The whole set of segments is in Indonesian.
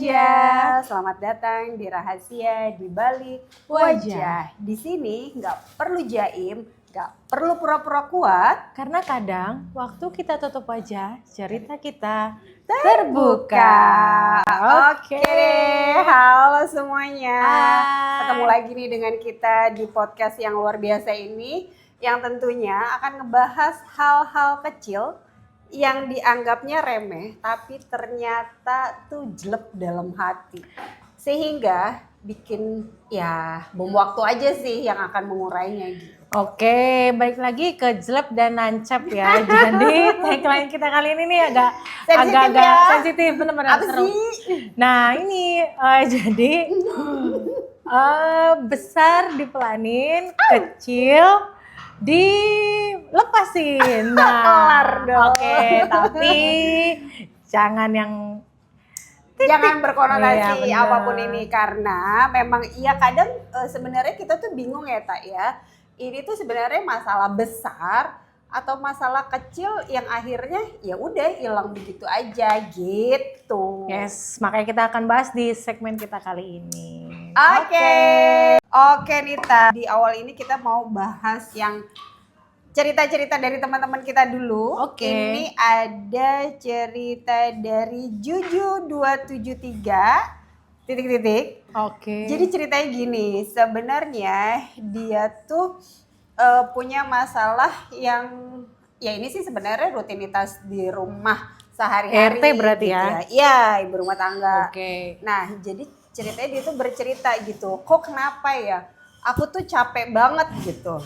Wajah. Selamat datang di Rahasia di Balik Wajah. Di sini nggak perlu jaim, nggak perlu pura-pura kuat. Karena kadang waktu kita tutup wajah, cerita kita Terbuka. Oke, halo semuanya. Hai. Ketemu lagi nih dengan kita di podcast yang luar biasa ini, yang tentunya akan ngebahas hal-hal kecil yang dianggapnya remeh, tapi ternyata tuh jelek dalam hati. Sehingga bikin ya bom waktu aja sih yang akan mengurainya gitu. Oke, balik lagi ke jelek dan nancap ya. Jadi tagline kita kali ini nih agak-agak sensitif, benar-benar Apa seru. sih? Nah ini jadi besar dipelanin, kecil dilepasin. Nah, Kelar dong. oke, tapi jangan yang Jangan berkonotasi Iya, benar. apapun ini, karena memang iya kadang sebenarnya kita tuh bingung ya Tak ya. Ini tuh sebenarnya masalah besar atau masalah kecil yang akhirnya ya udah hilang begitu aja gitu. Yes, makanya kita akan bahas di segmen kita kali ini. Oke Nita, di awal ini kita mau bahas yang cerita-cerita dari teman-teman kita dulu. Oke. Ini ada cerita dari Juju273 titik-titik. Oke. Jadi ceritanya gini, sebenarnya dia tuh punya masalah yang ya ini sih sebenarnya rutinitas di rumah sehari-hari. RT berarti gitu ya? Iya, ibu rumah tangga. Oke. Nah, jadi ceritanya dia tuh bercerita gitu, kok kenapa ya? Aku tuh capek banget gitu.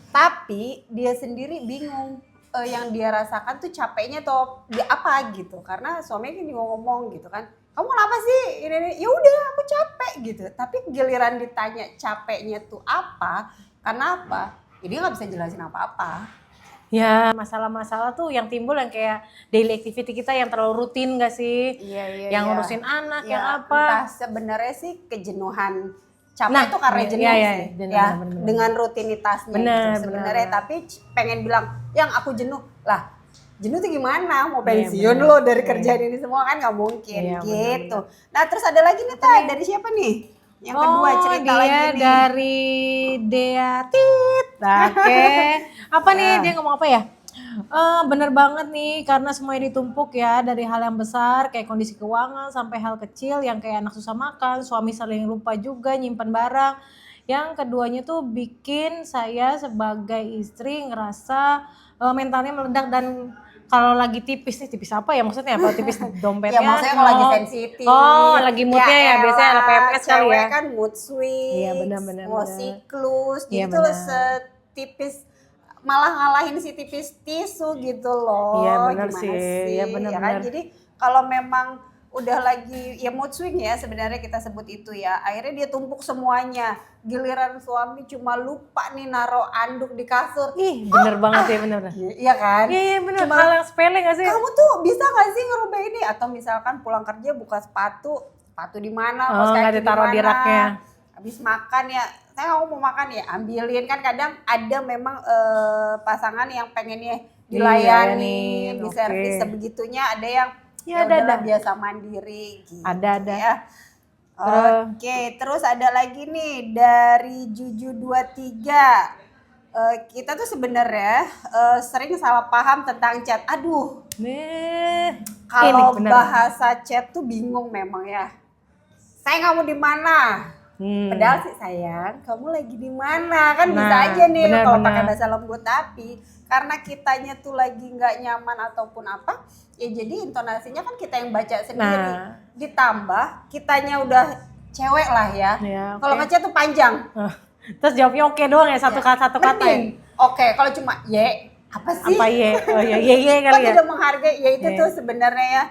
Tapi dia sendiri bingung yang dia rasakan tuh capeknya tuh di apa gitu. Karena suaminya kan juga ngomong gitu kan, kamu kenapa sih? Ini ya udah aku capek gitu. Tapi giliran ditanya capeknya tuh apa? Kenapa? Ya dia nggak bisa jelasin apa-apa. Ya, masalah-masalah tuh yang timbul yang kayak daily activity kita yang terlalu rutin gak sih? Iya. Yang ngurusin anak, Ya, yang apa? entah sebenarnya sih kejenuhan. Capek Nah, itu karena jenuh iya, sih. bener, Ya, bener. dengan rutinitasnya Bener, gitu sebenarnya. bener. Tapi pengen bilang, yang aku jenuh. Lah, jenuh tuh gimana? Mau Iya, pensiun bener. lo dari Iya. kerjaan ini semua kan nggak mungkin Iya, gitu. bener. Nah, terus ada lagi nih Ta, dari siapa nih? Yang kedua cerita dia lagi nih. dari Dea Tit. Oke. Apa nih Ya. dia ngomong apa ya? Bener banget nih, karena semuanya ditumpuk ya, dari hal yang besar kayak kondisi keuangan sampai hal kecil yang kayak anak susah makan, suami saling lupa juga nyimpan barang. Yang keduanya tuh bikin saya sebagai istri ngerasa mentalnya meledak, dan kalau lagi tipis nih, tipis apa ya maksudnya, apa tipis dompetnya? Ya maksudnya kalau lagi sensitif. Oh, lagi moodnya ya, biasanya ada elah, PMS kali cewek ya. kan mood swing. Iya, benar. Mau siklus. Jadi Iya, tuh benar. setipis malah ngalahin si tipis tisu gitu loh. Iya, benar Gimana sih. Iya, benar, ya kan? benar. Jadi kalau memang udah lagi ya mood swing ya sebenarnya kita sebut itu ya. Akhirnya dia tumpuk semuanya. Giliran suami cuma lupa nih naro anduk di kasur. Ih, bener banget ya, bener. Iya kan? Iya bener, Cuma hal yang sepele gak sih? kamu tuh bisa gak sih ngerubah ini? Atau misalkan pulang kerja buka sepatu di mana? Oh, nggak ditaruh di raknya. Habis makan ya, saya mau makan ya, ambilin. Kan kadang ada memang pasangan yang pengennya dilayani, Dilayani, diservis oke. sebegitunya. Ada yang Ya, udahlah ada. biasa mandiri gitu. Ada. Ya. Oke, terus ada lagi nih dari Juju23. Kita tuh sebenarnya sering salah paham tentang chat. Aduh, Nih, kalau ini bener. bahasa chat tuh bingung memang ya. Sayang kamu di mana? Padahal sih sayang, kamu lagi di mana? Kan bisa Nah, aja nih bener, kalau bener. pakai bahasa lembut, tapi karena kitanya tuh lagi nggak nyaman ataupun apa, ya jadi intonasinya kan kita yang baca sendiri. Nah. Ditambah kitanya udah cewek lah ya. Ya, Kalau oke. ngechat tuh panjang. Terus jawabnya oke doang ya, satu kata ya? Mending. Oke, kalau cuma ye, apa sih? Apa ye? Oh ya, ye Kan kali ya. tidak menghargai, ya itu Iya. tuh sebenarnya ya,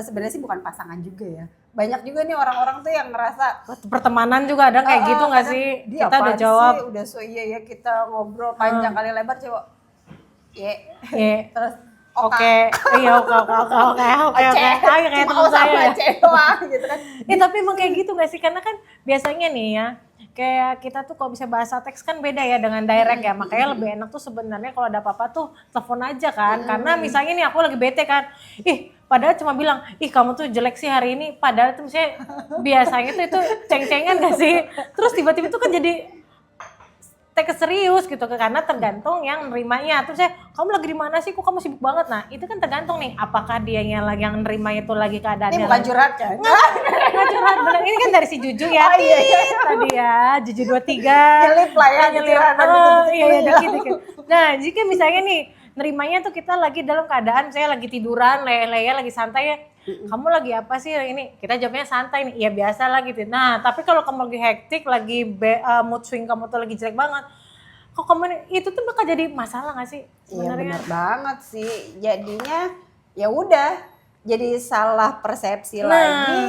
sebenarnya sih bukan pasangan juga ya. Banyak juga nih orang-orang tuh yang ngerasa Pertemanan juga ada kayak gitu gak kadang, sih? dia Kita udah apaan jawab, sih? Udah so iya ya kita ngobrol panjang kali lebar coba. Ye. ye. Terus Oke, iya oke. Ayo kayak cuma teman saya sama ya. cewek gitu kan. Tapi emang kayak gitu gak sih? Karena kan biasanya nih ya, kayak kita tuh kalau bisa bahasa teks kan beda ya dengan direct ya, makanya lebih enak tuh sebenarnya kalau ada apa-apa tuh telepon aja kan, karena misalnya nih aku lagi bete kan, padahal cuma bilang, kamu tuh jelek sih hari ini, padahal tuh misalnya biasanya tuh itu ceng-cengan gak sih, terus tiba-tiba tuh kan jadi take serius gitu, karena tergantung yang nerimanya. Terus saya, kamu lagi di mana sih? Kok kamu sibuk banget? Nah itu kan tergantung nih, apakah dia yang nerimanya itu lagi keadaannya. Ini bukan curhat kan? Nggak curhat, bener. Ini kan dari si Juju ya, tadi ya, Juju 23. Nyelip lah ya, curhatan Iya, dikit-dikit. Nah jika misalnya nih, nerimanya tuh kita lagi dalam keadaan, misalnya lagi tiduran, leye-leye, lagi santai ya, kamu lagi apa sih ini? Kita jawabnya santai nih, ya biasa lah gitu. Nah tapi kalau kamu lagi hektik, lagi mood swing kamu tuh lagi jelek banget, kok kamu itu tuh bakal jadi masalah gak sih Iya sebenarnya? benar banget sih. Jadinya ya udah, jadi salah persepsi lagi,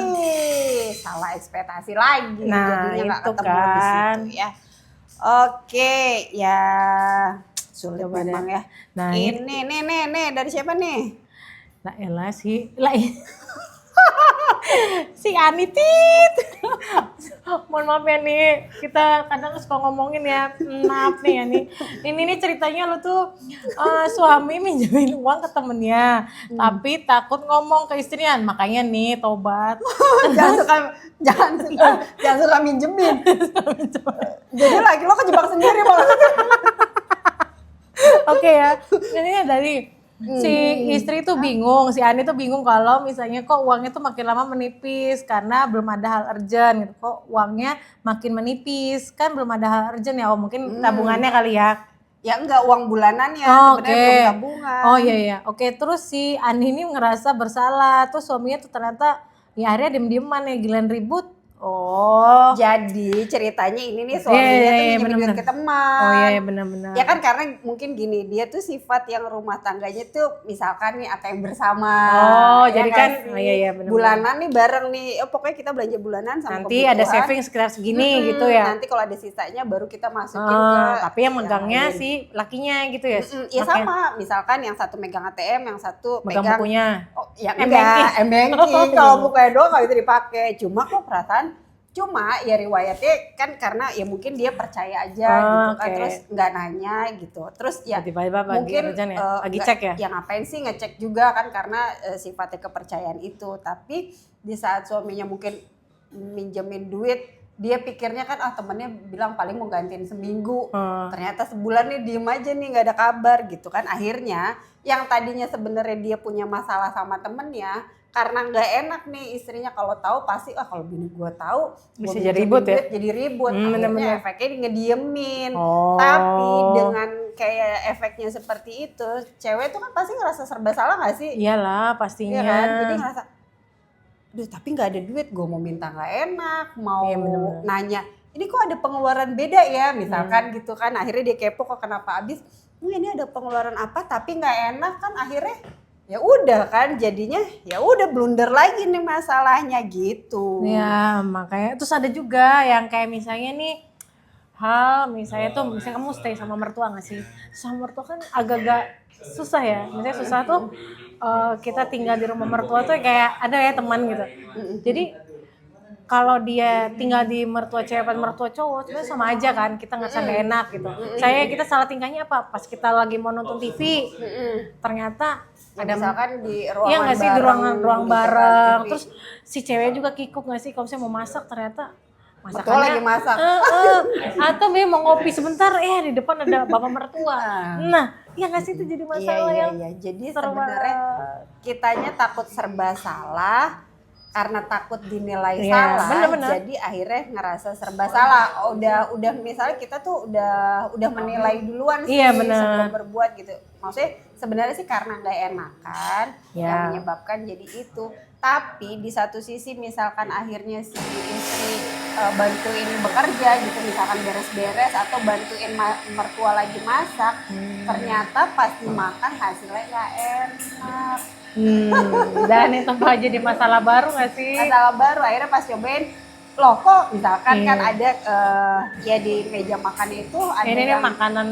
salah ekspektasi lagi. Nah, Jadinya nggak itu ketemu kan. di situ ya. Oke, ya sulit Coba deh. memang ya. Nah, Ini nih dari siapa nih? Lah elah sih, si Anitit. Mohon maaf ya nih, kita kadang suka ngomongin ya, maaf nih ya nih. Ini nih ceritanya lu tuh suami minjemin uang ke temennya, tapi takut ngomong ke istrinya, makanya nih tobat. jangan suka minjemin. Jadi lagi lo kejebak sendiri malah. Oke ya, ini dari si istri tuh bingung, si Ani tuh bingung kalau misalnya kok uangnya tuh makin lama menipis karena belum ada hal urgent gitu. Kok uangnya makin menipis, kan belum ada hal urgent ya, mungkin tabungannya kali ya. Ya enggak, uang bulanan ya, sebenarnya belum tabungan. Oh iya. Oke, terus si Ani ini ngerasa bersalah, terus suaminya tuh ternyata ya akhirnya diem-dieman ya, giliran ribut. Oh. Jadi ceritanya ini nih suaminya tuh minjemin duit ke teman. Oh iya benar-benar. Ya kan karena mungkin gini, dia tuh sifat yang rumah tangganya tuh misalkan nih ATM bersama. Oh, ya jadi kan iya benar. Bulanan nih bareng nih, pokoknya kita belanja bulanan sama nanti ada saving sekitar segini gitu ya. Nanti kalau ada sisanya baru kita masukin tapi yang megangnya si lakinya gitu ya. Ya sama, misalkan yang satu megang ATM, yang satu megang bukunya. Oh, ya enggak, M-Banking. Kalau bukanya doang nggak bisa dipakai. Cuma ya riwayatnya kan karena ya mungkin dia percaya aja gitu kan, terus nggak nanya gitu. Terus ya tiba-tiba mungkin lagi cek ya. Ya ngapain sih ngecek juga kan, karena sifatnya kepercayaan itu. Tapi di saat suaminya mungkin minjemin duit, dia pikirnya kan temennya bilang paling mau gantiin seminggu, ternyata sebulan nih diem aja nih nggak ada kabar gitu kan. Akhirnya yang tadinya sebenarnya dia punya masalah sama temennya, karena nggak enak nih istrinya kalau tahu pasti kalau bini gue tahu bisa jadi ribut ya. Jadi ribut, akhirnya efeknya ngediemin. Oh. Tapi dengan kayak efeknya seperti itu, cewek tuh kan pasti ngerasa serba salah nggak sih? Iyalah pastinya. Iya kan? Jadi ngerasa, duh tapi nggak ada duit, gue mau minta nggak enak, mau nanya, ini kok ada pengeluaran beda ya, misalkan gitu kan. Akhirnya dia kepo kok kenapa habis, ini ada pengeluaran apa tapi nggak enak kan, akhirnya ya udah kan jadinya ya udah blunder lagi nih masalahnya gitu. Ya makanya terus ada juga yang kayak misalnya nih misalnya tuh misalnya kamu stay sama mertua nggak sih? Sama mertua kan agak-agak susah ya. Misalnya susah tuh kita tinggal di rumah mertua tuh kayak ada ya teman gitu. Jadi kalau dia tinggal di mertua cewek atau mertua cowok sebenarnya sama aja kan, kita ngerasa nggak enak gitu. Kita salah tingkahnya apa? Pas kita lagi mau nonton TV, ternyata ada misalkan di ruangan iya nggak sih di ruang gitu bareng, kan, terus si cewek juga kikuk nggak sih kalau saya mau masak ternyata masakannya lagi masak, atau dia mau ngopi sebentar di depan ada bapak mertua. Nah ya nggak sih itu jadi masalah iya. Jadi sebenarnya kitanya takut serba salah karena takut dinilai salah, jadi akhirnya ngerasa serba salah. Udah misalnya kita tuh udah menilai duluan sih sebelum berbuat gitu. Maksudnya sebenarnya sih karena nggak enakan yang menyebabkan jadi itu. Tapi di satu sisi misalkan akhirnya si istri bantuin bekerja gitu, misalkan beres-beres atau bantuin mertua lagi masak, ternyata pasti makan hasilnya nggak enak. Dan itu malah jadi masalah baru nggak sih? Masalah baru, akhirnya pas cobain, loh kok misalkan kan ada ya di meja makan itu ada ini makanan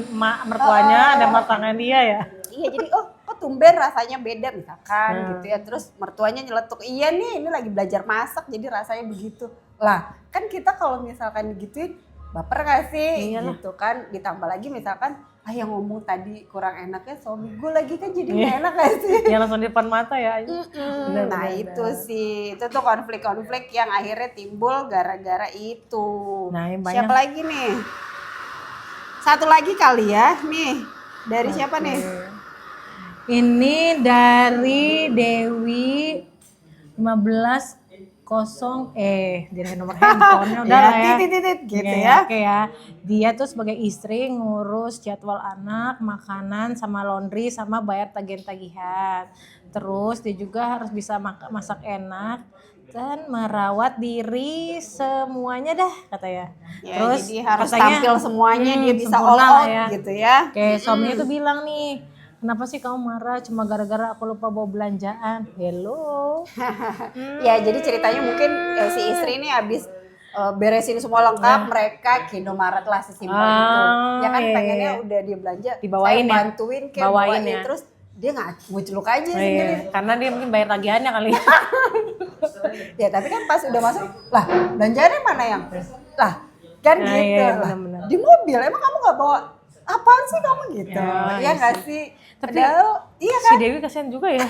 mertuanya, ada makanan dia ya? Iya, jadi kok tumben rasanya beda misalkan gitu ya, terus mertuanya nyeletuk, iya nih ini lagi belajar masak jadi rasanya begitu. Lah kan kita kalau misalkan gituin, baper gak sih? Iyalah. Gitu kan, ditambah lagi misalkan yang ngomong tadi kurang enaknya suami gue lagi kan jadi gak enak gak sih? Yang langsung di depan mata ya. Bener, Nah bener, itu bener. sih, itu tuh konflik-konflik yang akhirnya timbul gara-gara itu. Nah, yang banyak. Siapa lagi nih? Satu lagi kali ya, nih dari siapa nih? Ini dari Dewi 15 jadi nomor handphonenya udah lah ya. Titit gitu Oke, ya. Oke ya. Dia tuh sebagai istri ngurus jadwal anak, makanan, sama laundry, sama bayar tagihan-tagihan. Terus dia juga harus bisa masak enak dan merawat diri semuanya dah katanya. Ya, Terus jadi harus katanya, tampil semuanya dia bisa all sempurna lah out gitu ya. Kayak suaminya tuh bilang nih, kenapa sih kamu marah cuma gara-gara aku lupa bawa belanjaan? Hello. Ya jadi ceritanya mungkin si istri ini habis beresin semua lengkap, mereka ke Indomaret lah sesimpel itu. Ya kan iya, pengennya iya. udah dia belanja, Dibawain saya ya? bantuin kayak Bawain bawain ya? terus dia nggak nguculuk aja Oh, sendiri. iya. Karena dia mungkin bayar tagihannya kali. Ya tapi kan pas udah masuk, lah belanjaannya mana yang? Lah kan Nah, gitu iya, lah. benar-benar. Di mobil emang kamu nggak bawa apaan sih kamu gitu? Ya, Ya iya nggak sih? Tapi Padahal iya si Dewi kasihan juga ya.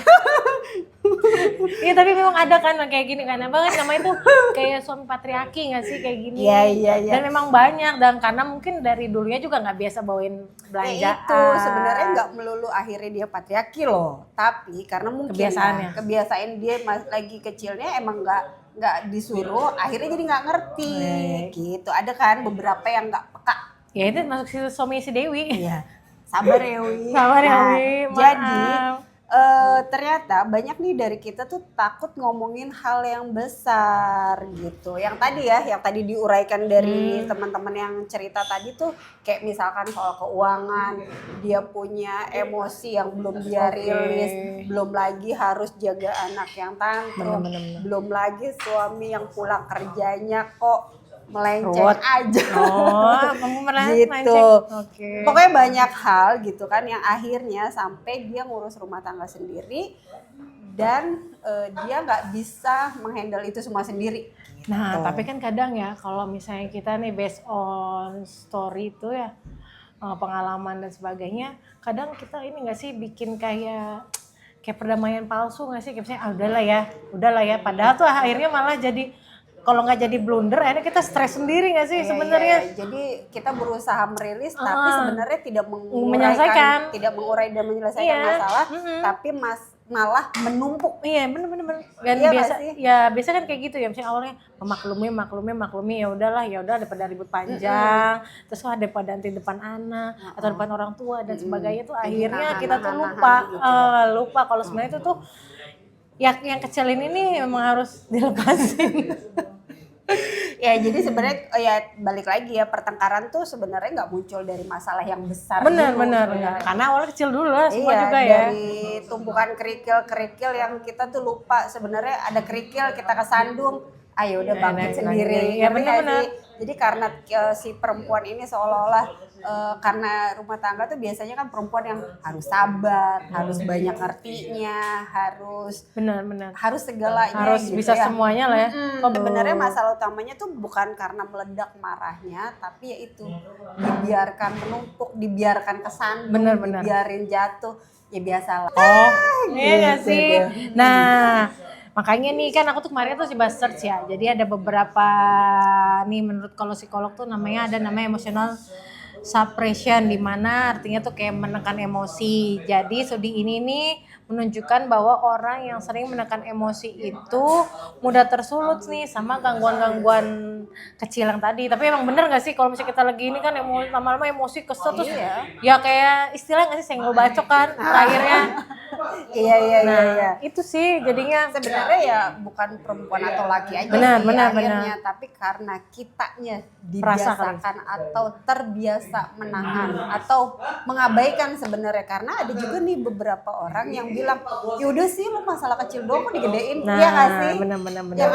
Iya tapi memang ada kan kayak gini kan. Apa kan namanya tuh kayak suami patriarki nggak sih kayak gini. Iya. Dan memang banyak dan karena mungkin dari dulunya juga nggak biasa bawain belanjaan. Ya itu sebenarnya nggak melulu akhirnya dia patriarki loh, tapi karena mungkin Kebiasaannya. kebiasaan dia lagi kecilnya emang nggak disuruh, akhirnya jadi nggak ngerti gitu. Ada kan beberapa yang nggak peka. Ya itu masuk si suami si Dewi. Iya. Sabar ya Wi. Sabar ya, Nah, Wi. Maaf. jadi ternyata banyak nih dari kita tuh takut ngomongin hal yang besar gitu. Yang tadi diuraikan dari teman-teman yang cerita tadi tuh kayak misalkan soal keuangan, dia punya emosi yang belum dia rilis, belum lagi harus jaga anak yang tantrum, Bener. belum lagi suami yang pulang kerjanya kok melenceng Ruwet. aja. Oh, kamu melenceng. Gitu. Oke. Pokoknya banyak hal gitu kan yang akhirnya sampai dia ngurus rumah tangga sendiri dan dia nggak bisa menghandle itu semua sendiri. Nah, tapi kan kadang ya kalau misalnya kita nih based on story itu ya pengalaman dan sebagainya, kadang kita ini nggak sih bikin kayak perdamaian palsu nggak sih? Kayak misalnya udahlah ya. Padahal tuh akhirnya malah jadi kalau nggak jadi blunder, akhirnya kita stres sendiri nggak sih sebenarnya? Iya. Jadi kita berusaha merilis, tapi sebenarnya tidak Menyelesaikan. tidak mengurai dan menyelesaikan Iya. masalah, tapi malah menumpuk. Iya bener. Dan Iya biasa nggak sih? biasa kan kayak gitu ya, misalnya awalnya maklumi ya udahlah daripada ribut panjang, terus daripada nanti depan anak atau depan orang tua dan sebagainya tuh akhirnya kita tuh lupa kalau sebenarnya itu tuh yang kecilin ini memang harus dilepasin. Ya jadi sebenarnya ya balik lagi ya, pertengkaran tuh sebenarnya nggak muncul dari masalah yang besar. Bener. Sebenarnya. Karena awalnya kecil dulu lah semua Iya, juga ya. dari tumpukan kerikil yang kita tuh lupa sebenarnya ada kerikil, kita kesandung, ayo udah bangkit sendiri. Ya, Ngerti nggak bener-bener. sih? Jadi karena si perempuan ini seolah-olah karena rumah tangga tuh biasanya kan perempuan yang harus sabar, harus banyak ngertinya, harus Bener. segalanya Harus gitu bisa ya. semuanya lah ya. Sebenarnya masalah utamanya tuh bukan karena meledak marahnya, tapi yaitu dibiarkan menumpuk, dibiarkan kesandung, Bener. dibiarin jatuh, ya biasalah. Oh, iya nggak gitu sih? deh. Nah, makanya nih kan aku tuh kemarin tuh coba search ya. Jadi ada beberapa nih menurut kalau psikolog tuh namanya emotional suppression, di mana artinya tuh kayak menekan emosi. Jadi studi ini nih menunjukkan bahwa orang yang sering menekan emosi itu mudah tersulut nih sama gangguan-gangguan kecil yang tadi. Tapi emang bener gak sih kalau misalnya kita lagi ini kan lama-lama emosi kesel terus ya kayak istilah gak sih senggol bacok kan akhirnya. Iya. Itu sih jadinya Sebenarnya ya bukan perempuan atau laki aja Benar, sih akhirnya, tapi karena kitanya dibiasakan atau terbiasa menahan atau mengabaikan sebenarnya. Karena ada juga nih beberapa orang yang bilang, ya udah sih lu masalah kecil doang kok digedein, iya nggak sih? bener. Yang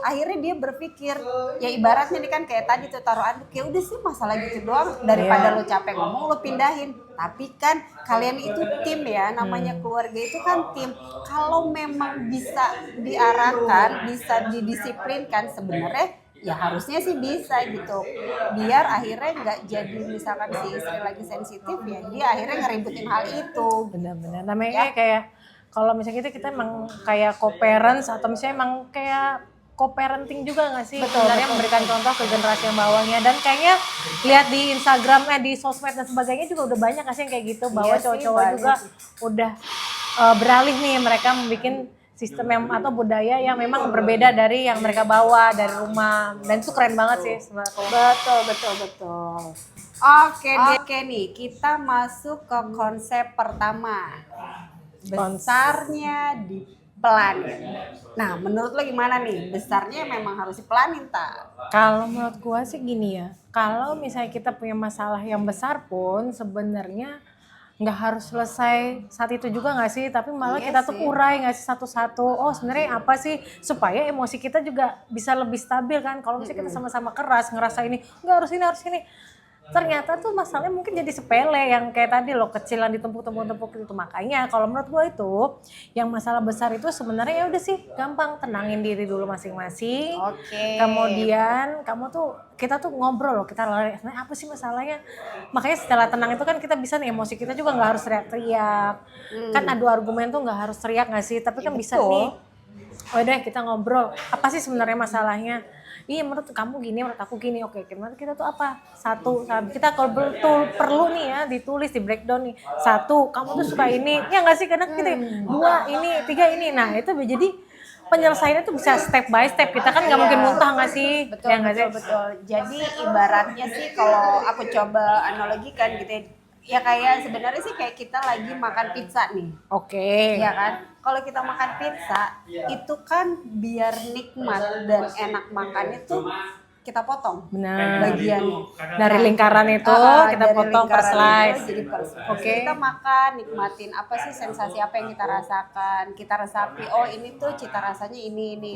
akhirnya dia berpikir, ya ibaratnya nih kan kayak tadi tuh taruh anduk, ya udah sih masalah gitu doang, daripada lu capek ngomong lu pindahin. Tapi kan kalian itu tim ya, namanya keluarga itu kan tim. Kalau memang bisa diarahkan, bisa didisiplinkan, sebenarnya ya harusnya sih bisa gitu. Biar akhirnya nggak jadi misalkan si istri lagi sensitif ya dia akhirnya ngeributin hal itu. Benar-benar namanya kayak kalau misalnya kita emang kayak co-parents atau misalnya emang kayak co-parenting juga nggak sih sebenarnya memberikan contoh ke generasi yang bawahnya, dan kayaknya lihat di Instagramnya, di sosmed dan sebagainya juga udah banyak nggak sih yang kayak gitu bahwa Iya sih, cowok-cowok banyak juga sih. udah beralih nih, mereka membuat sistem yang atau budaya yang memang berbeda dari yang mereka bawa dari rumah, dan itu keren banget sih sebenarnya. Betul. Oke nih, kita masuk ke konsep pertama. Besarnya dipelanin. Nah, menurut lo gimana nih? Besarnya memang harus dipelanin tak? Kalau menurut gua sih gini ya, kalau misalnya kita punya masalah yang besar pun sebenarnya nggak harus selesai saat itu juga nggak sih, tapi malah Iya kita tuh sih. urai nggak sih satu-satu, oh sebenarnya apa sih, supaya emosi kita juga bisa lebih stabil kan. Kalau misalnya kita sama-sama keras ngerasa ini nggak harus ini harus ini, ternyata tuh masalahnya mungkin jadi sepele yang kayak tadi loh, kecilan ditumpuk-tumpuk itu. Makanya kalau menurut gue itu yang masalah besar itu sebenarnya ya udah sih gampang, tenangin diri dulu masing-masing. Oke. Kemudian kita tuh ngobrol loh, kita lari sebenarnya apa sih masalahnya. Makanya setelah tenang itu kan kita bisa nih, emosi kita juga nggak harus teriak-teriak. Kan adu argumen tuh nggak harus teriak nggak sih, tapi kan bisa betul. nih. Oh deh kita ngobrol, apa sih sebenarnya masalahnya? Iya menurut kamu gini, menurut aku gini. Oke, menurut kita tuh apa? Satu, kita kalau betul perlu nih ya ditulis, di breakdown nih. Satu, kamu tuh suka ini, ya nggak sih? Karena kita dua ini, tiga ini. Nah itu jadi penyelesaiannya tuh bisa step by step. Kita kan nggak mungkin muntah nggak sih? Betul, Ya nggak sih? betul. Jadi ibaratnya sih kalau aku coba analogikan gitu ya kayak sebenarnya sih kayak kita lagi makan pizza nih. Oke. Iya kan? Kalau kita makan pizza itu kan biar nikmat dan enak makan itu kita potong Benar. bagiannya. Dari lingkaran itu kita dari potong per lingkaran slice. itu jadi per slice. Oke. Kita makan, nikmatin apa sih sensasi apa yang kita rasakan, kita resapi. Oh ini tuh cita rasanya ini.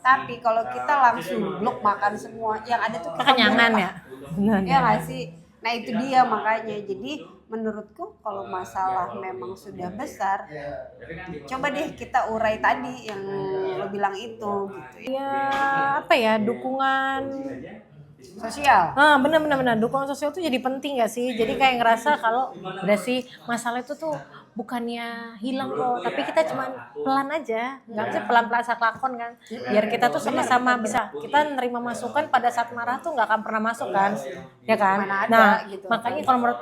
Tapi kalau kita langsung blok makan semua, yang ada tuh kita Kekenyangan muntah. ya. Benar. Ya nggak sih? Nah itu dia makanya. Jadi menurutku kalau masalah memang sudah besar, coba deh kita urai tadi yang lo bilang itu gitu. Ya apa ya, dukungan Sosial. benar dukungan sosial tuh jadi penting gak sih? Jadi kayak ngerasa kalau udah sih masalah itu tuh bukannya hilang kok, tapi kita cuma pelan aja, nggak bisa pelan-pelan asal lakon kan, biar kita tuh sama-sama bisa kita nerima masukan. Pada saat marah tuh nggak akan pernah masuk kan, ya kan? Mana ada, Nah gitu. makanya kalau menurut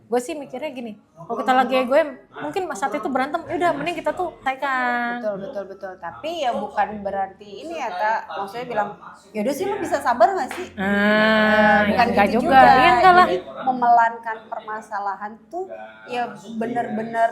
gue sih mikirnya gini, kalau kita lagi gue mungkin saat itu berantem, udah mending kita tuh selesaikan. Betul. Tapi ya bukan berarti ini ya Kak, maksudnya bilang, yaudah sih lo bisa sabar gak sih? Ya enggak gitu juga. Iya enggak lah. Jadi memelankan permasalahan tuh ya bener-bener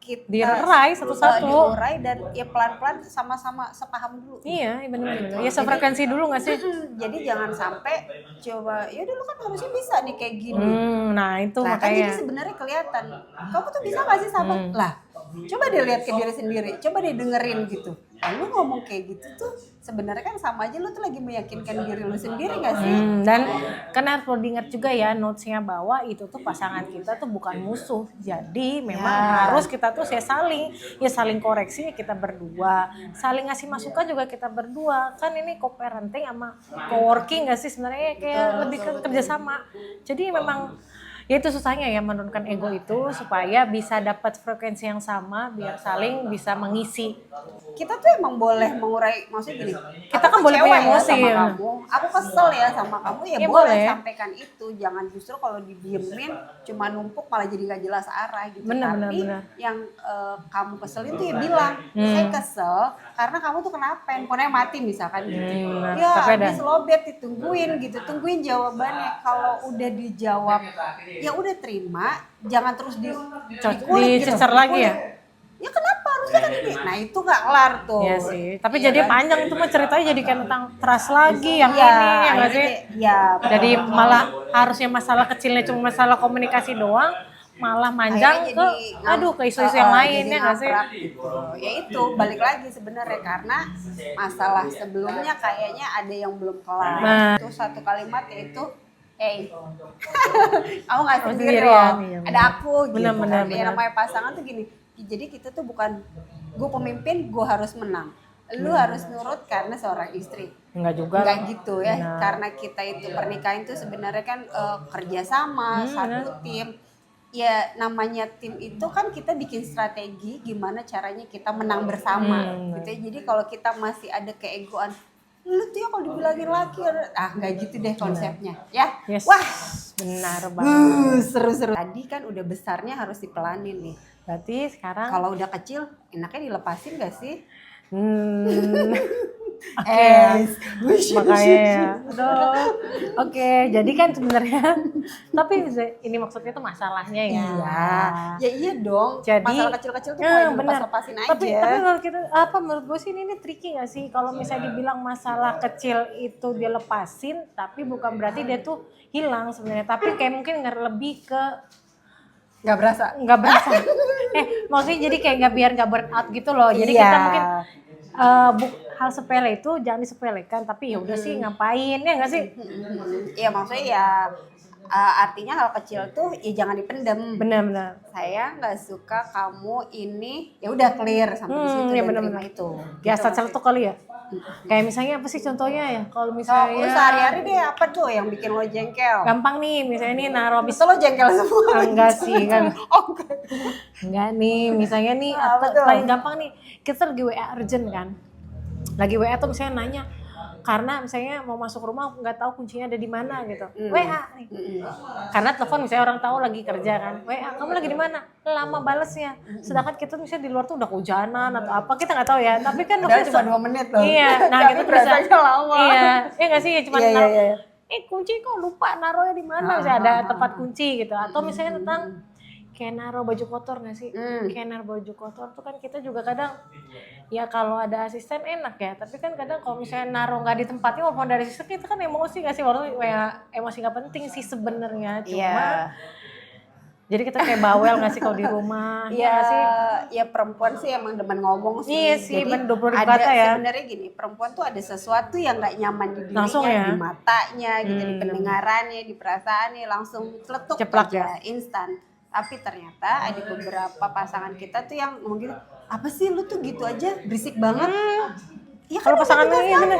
kita Diurai satu-satu. diurai dan ya pelan-pelan sama-sama sepaham dulu. Iya benar-benar. Ya sefrekuensi dulu nggak sih? Jadi jangan sampai coba, ya udah lu kan harusnya bisa nih kayak gini. Nah itu Nah kan makanya. jadi sebenarnya kelihatan, kamu tuh bisa gak sih sabar? Lah, coba deh lihat ke diri sendiri, coba deh dengerin gitu. Nah, lu ngomong kayak gitu tuh sebenarnya kan sama aja lu tuh lagi meyakinkan diri lu sendiri gak sih? Dan kan harus perlu diingat juga ya, notesnya bahwa itu tuh pasangan kita tuh bukan musuh. Jadi memang harus kita tuh saling koreksi kita berdua, saling ngasih masukan juga kita berdua. Kan ini co-parenting sama co-working gak sih sebenarnya, kayak lebih ke kerjasama. Jadi memang ya itu susahnya ya, menurunkan ego itu supaya bisa dapat frekuensi yang sama, biar saling bisa mengisi. Kita tuh emang boleh mengurai, maksudnya gini, Kita aku kan boleh kecewa punya ya emosi, sama ya. kamu, aku kesel ya sama kamu, ya Ya, boleh boleh. sampaikan itu. Jangan justru kalau didiemin cuma numpuk malah jadi gak jelas arah gitu. Benar. Yang kamu keselin tuh ya bilang, saya kesel karena kamu tuh kenapa handphonenya mati misalkan gitu. Ya tapi ada. habis lobet ditungguin gitu, tungguin jawabannya. Kalau udah dijawab ya udah terima, jangan terus dikulik gitu. Dicecer lagi ya? Ya kenapa harusnya kan ini? Nah itu gak kelar tuh. Iya sih, tapi Iya jadi kan? panjang itu mah ceritanya, jadi kayak tentang trust lagi yang Iya, ini ya nggak sih? Iya. Jadi malah harusnya masalah kecilnya cuma masalah komunikasi doang, malah manjang Akhirnya ke isu-isu yang lain jadi ya nggak sih? ngaprak gitu. Ya itu balik lagi sebenarnya karena masalah sebelumnya kayaknya ada yang belum kelar. Nah. Itu satu kalimat yaitu kamu nggak Oh, sendiri sendirian, loh, iya, ada aku gitu. Benar. Ya namanya pasangan tuh gini. Jadi kita tuh bukan gue pemimpin, gue harus menang. Lu harus nurut karena seorang istri. Enggak juga. Enggak gitu ya, Benar. karena kita itu pernikahan itu sebenarnya kan kerjasama, satu tim. Ya namanya tim itu kan kita bikin strategi gimana caranya kita menang bersama gitu ya. Jadi kalau kita masih ada keegoan, lu tuh ya kalau dibilangin laki, nggak gitu deh konsepnya ya. Yes. Wah, Benar banget. seru-seru. Tadi kan udah besarnya harus dipelanin nih. Berarti sekarang Kalau udah kecil enaknya dilepasin gak sih? makanya ya. Aduh. Oke, jadi kan sebenarnya tapi ini maksudnya tuh masalahnya ya. Iya. Ya iya dong. Jadi masalah kecil-kecil tuh mau benar. lepas-lepasin aja. Tapi menurut kita menurut gue sih ini tricky gak sih kalau misalnya dibilang masalah kecil itu dia lepasin, tapi bukan berarti dia tuh hilang sebenarnya. Tapi kayak mungkin lebih ke nggak berasa. Maksudnya jadi kayak biar nggak burn out gitu loh. Jadi kita mungkin hal sepele itu jangan disepelekan, tapi ya udah sih ngapain ya nggak sih? Iya maksudnya ya artinya hal kecil tuh ya jangan dipendem. Benar-benar. Saya nggak suka kamu ini, ya udah clear sampai di situ Ya dan benar-benar terima itu. Biasa celetuk kali ya. Kayak misalnya apa sih contohnya ya? Kalau misalnya Lu sehari-hari deh apa tuh yang bikin lo jengkel? gampang nih, misalnya nih naruh habis Lo jengkel semua. enggak sih kan. Oke. Enggak nih, misalnya nih Apa tuh? paling gampang nih, kita lagi WA urgent kan. Lagi WA tuh misalnya nanya karena misalnya mau masuk rumah nggak tahu kuncinya ada di mana gitu. WA nih. Karena telepon misalnya orang tahu lagi kerja kan. WA, kamu lagi di mana? Lama balesnya. Sedangkan kita misalnya di luar tuh udah kehujanan atau apa, kita nggak tahu ya. Tapi kan Udah cuma 2 menit loh. Iya, nah Tapi kita bisa berasanya lama. Iya, nggak sih cuma Iya. kunci kok lupa naruhnya di mana, misalnya ada tempat kunci gitu. Atau misalnya tentang kayak naruh baju kotor nggak sih? Kayak naruh baju kotor tuh kan kita juga kadang ya kalau ada asisten enak ya, tapi kan kadang kalau misalnya naruh nggak di tempatnya walaupun dari asisten itu kan emosi nggak sih? Walaupun ya emosi nggak penting sih sebenarnya, cuma jadi kita kayak bawel nggak sih kalau di rumah? Iya sih. Ya perempuan sih emang demen ngomong sih. Iya sih, Jadi 20 ada kata ya. sebenarnya gini, perempuan tuh ada sesuatu yang nggak nyaman di dirinya, Langsung ya? di matanya gitu, di pendengarannya, di perasaannya, langsung celetuk Ceplak aja, instan. Tapi ternyata ada beberapa pasangan kita tuh yang ngomong gitu, apa sih lu tuh gitu aja berisik banget. Ya Kalau pasangan lu iya bener.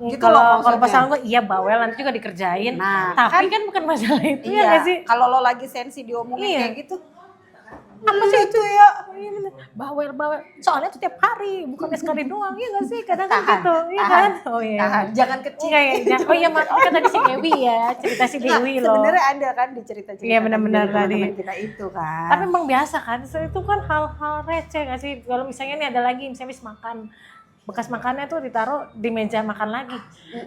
Gitu Kalau loh pasangan gue iya bawel nanti juga dikerjain. Nah, tapi kan bukan masalah itu ya iya, nggak sih? kalau lo lagi sensi diomongin Iya. kayak gitu, apa sih itu ya? Iya bener. Bawel. Soalnya tuh tiap hari, bukannya sekali doang, iya nggak sih? Kadang kan Tahan, gitu, iya tahan, kan? Oh iya. Tahan, jangan kecil. Enggak ya, oh iya maaf kan tadi si Dewi ya, cerita si Dewi loh. Sebenarnya ada kan di cerita-cerita Iya, benar-benar dari tadi. teman kita itu kan. Tapi emang biasa kan, itu kan hal-hal receh nggak sih? Kalau misalnya nih ada lagi, misalnya habis makan, bekas makannya tuh ditaruh di meja makan lagi.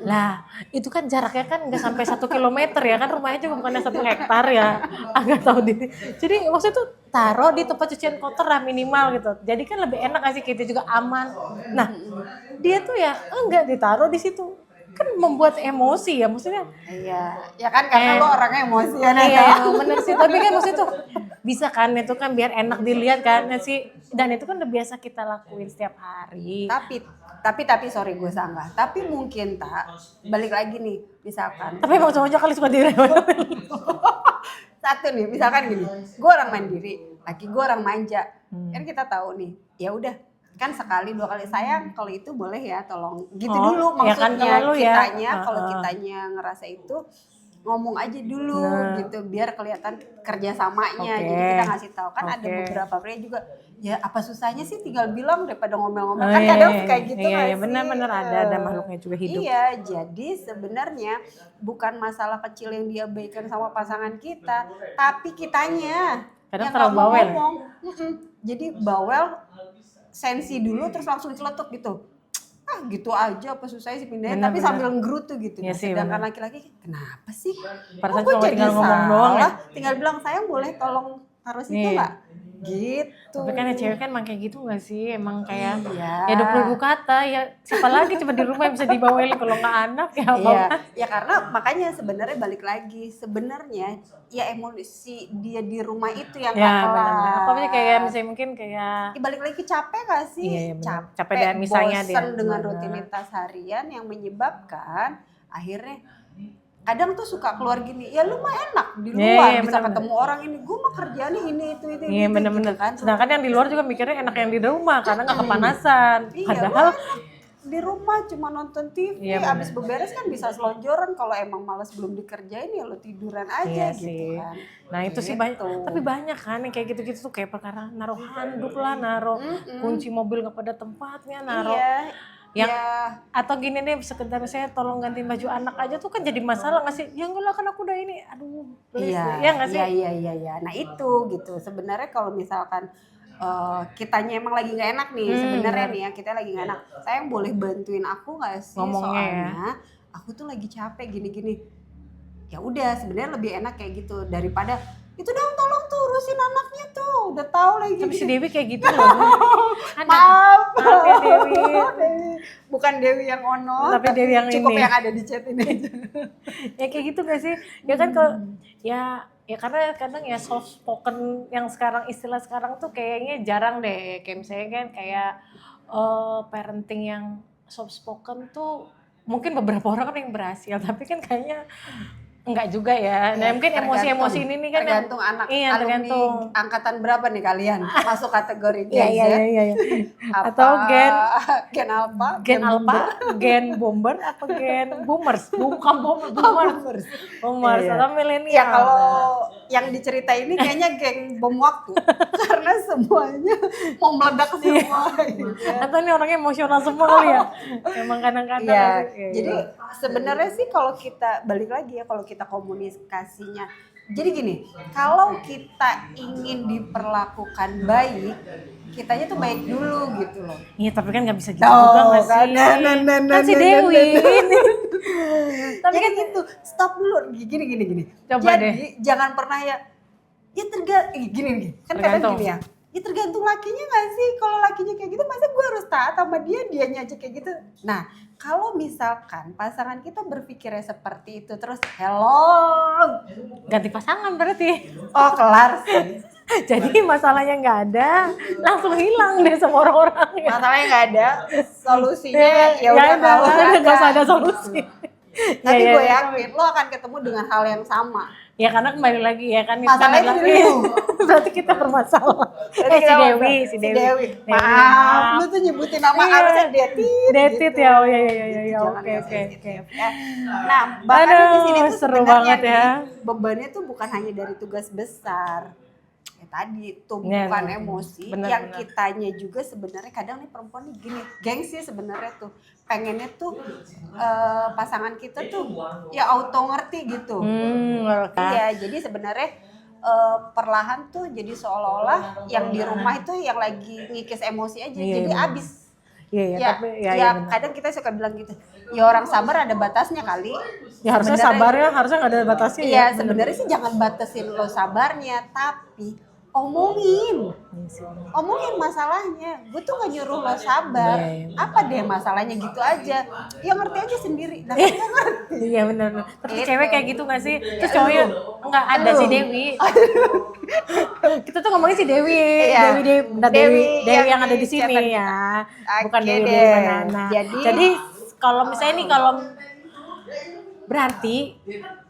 Lah, itu kan jaraknya kan nggak sampai 1 kilometer ya kan, rumahnya juga bukannya 1 hektar ya. Agak tahu diri. Jadi maksudnya tuh taruh di tempat cucian kotor lah minimal gitu. Jadi kan lebih enak nggak sih, kita juga aman. Nah, dia tuh ya enggak ditaruh di situ. Kan membuat emosi ya maksudnya. Iya, ya kan karena lo orangnya emosian ya. Iya, bener sih. Tapi kan maksudnya tuh bisa kan itu kan biar enak dilihat kan sih. Dan itu kan udah biasa kita lakuin setiap hari. Tapi sorry gue sanggah. Tapi mungkin balik lagi nih, misalkan. Tapi emang cowoknya kali suka direwelin. Satu nih, misalkan gini, gue orang mandiri, laki gue orang manja. Kan kita tahu nih, ya udah kan sekali 2 kali sayang, kalau itu boleh ya tolong gitu dulu ya kan, maksudnya kalau ya. kitanya kalau kitanya ngerasa itu ngomong aja dulu gitu biar kelihatan kerjasamanya. Jadi kita ngasih tahu kan ada beberapa pria juga ya apa susahnya sih tinggal bilang daripada ngomel-ngomel kan kadang kayak gitu iya, nggak iya, sih? benar-benar ada makhluknya juga hidup. Iya, jadi sebenarnya bukan masalah kecil yang diabaikan sama pasangan kita, tapi kitanya Kadang yang terlalu nggak mau bawel. ngomong. Jadi bawel sensi dulu terus langsung celetuk gitu. Gitu aja apa susahnya sih pindahin, tapi sambil nggerutu gitu. Iya sih, sedangkan laki-laki kenapa sih? Perasaan Kok cuma jadi tinggal ngomong doang ya? Tinggal bilang sayang boleh tolong taruh situ nggak? Gitu. Tapi kan ya cewek kan emang kayak gitu gak sih? Emang kayak Iya. ya 20.000 kata ya siapa lagi coba di rumah yang bisa dibawelin kalau nggak anak ya apa? Iya, ya karena makanya sebenarnya balik lagi sebenarnya ya emosi dia di rumah itu yang Ya nggak kelar. benar. Apa sih kayak misalnya mungkin kayak Ya, balik lagi capek gak sih? Iya, benar. Capek dan misalnya bosen dia dengan gimana. rutinitas harian yang menyebabkan akhirnya kadang tuh suka keluar gini, ya lu mah enak di luar Iya, bisa bener-bener. ketemu orang ini, gue mah kerjaannya ini itu iya bener-bener. gitu kan. Sedangkan yang di luar juga mikirnya enak yang di rumah karena nggak kepanasan. Iya, Padahal di rumah cuma nonton TV, Iya, benar. abis beberes kan bisa selonjoran, kalau emang malas belum dikerjain ya lo tiduran aja Iya gitu sih. kan. Nah itu sih banyak, Gitu. tapi banyak kan yang kayak gitu-gitu tuh kayak perkara naruh handuk lah, naruh kunci mobil nggak pada tempatnya, naruh Iya, yang ya. atau gini deh sekedar saya tolong gantiin baju anak aja tuh kan jadi masalah nggak sih? Ya enggak lah kan aku udah ini, aduh please Iya, deh. Ya nggak sih? iya. Nah itu gitu. Sebenarnya kalau misalkan kitanya emang lagi nggak enak nih, sebenarnya nih ya kita lagi nggak enak. Sayang boleh bantuin aku nggak sih? Ngomongnya ya. Soalnya aku tuh lagi capek gini-gini. Ya udah, sebenarnya lebih enak kayak gitu daripada itu dong tolong tuh urusin anaknya tuh. Udah tahu lagi. Tapi si Dewi kayak gitu loh. Maaf ya Dewi. Dewi. Bukan Dewi yang ono, Tapi Dewi yang cukup ini. yang ada di chat ini aja. Ya kayak gitu gak sih? Ya kan kalau ya karena kadang ya soft spoken yang sekarang istilah sekarang tuh kayaknya jarang deh. Kayak misalnya kan kayak parenting yang soft spoken tuh mungkin beberapa orang kan yang berhasil, tapi kan kayaknya enggak juga ya. Nah, mungkin emosi-emosi ini nih kan tergantung anak. Iya, Alumni tergantung. angkatan berapa nih kalian? Masuk kategori Gen Z? Iya. Apa, Atau gen alpha? Gen alpha, gen bomber, apa gen boomers? Bukan boomers. Boomers Iya. atau milenial. Ya kalau yang diceritain ini kayaknya geng bom waktu. Karena semuanya mau meledak semua. gitu ya. Atau ini orangnya emosional semua kali ya. Emang kadang-kadang. Iya, sih. jadi sebenarnya sih kalau kita balik lagi ya, kalau kita komunikasinya, jadi gini, kalau kita ingin diperlakukan baik, kitanya tuh baik dulu gitu loh. Iya tapi kan nggak bisa gitu juga nggak sih? Kan si Dewi. Tapi kan gitu, stop dulu, gini. Coba Jadi jangan pernah ya gini, kan kadang Tergantung. gini ya. Ya tergantung lakinya gak sih, kalau lakinya kayak gitu masa gue harus taat sama dianya aja kayak gitu. Nah kalau misalkan pasangan kita berpikirnya seperti itu terus hello, Ganti pasangan berarti. oh kelar sih. Jadi masalahnya nggak ada, langsung hilang deh sama orang-orangnya. Masalahnya gak ada, solusinya ya udah nggak usah ada solusi. Tapi Ya, gue ya. yakin lo akan ketemu dengan hal yang sama. Ya karena kembali lagi ya kan Masalahnya kita di lu. berarti kita bermasalah. Berarti Si kita Dewi, ngobrol. si Dewi. Dewi. Maaf, lu tuh nyebutin nama Iya. harusnya Detit. Detit gitu. ya, oh ya Jangan oke yang oke. sensitif, ya. Nah, bahkan Aduh, di sini tuh seru sebenarnya banget ya. nih, bebannya tuh bukan hanya dari tugas besar. Ya tadi tumpukan Ya, emosi benar, yang benar. kitanya juga sebenarnya kadang nih perempuan nih gini, gengsi sebenarnya tuh pengennya tuh pasangan kita tuh ya auto ngerti gitu. Oke. Iya, jadi sebenarnya perlahan tuh jadi seolah-olah yang di rumah itu yang lagi ngikis emosi aja, Iya, jadi benar. abis. Iya, Ya, tapi benar. kadang kita suka bilang gitu, ya orang sabar ada batasnya kali. Ya harusnya Sebenarnya- sabar ya, harusnya nggak ada batasnya Iya, ya. benar. sebenarnya sih jangan batasin lo sabarnya, tapi omongin masalahnya. Gue tuh gak nyuruh lo sabar. Iya. Apa deh masalahnya gitu aja. Ya ngerti aja sendiri. Nah, kita ngerti. Iya benar. Tapi Gitu. cewek kayak gitu nggak sih? Terus cowoknya enggak ada si Dewi. Kita tuh ngomongin si Dewi, Iya. Dewi yang yang ada di di sini chat ya. Bukan Oke Dewi deh. mana. Jadi kalau misalnya nih kalau berarti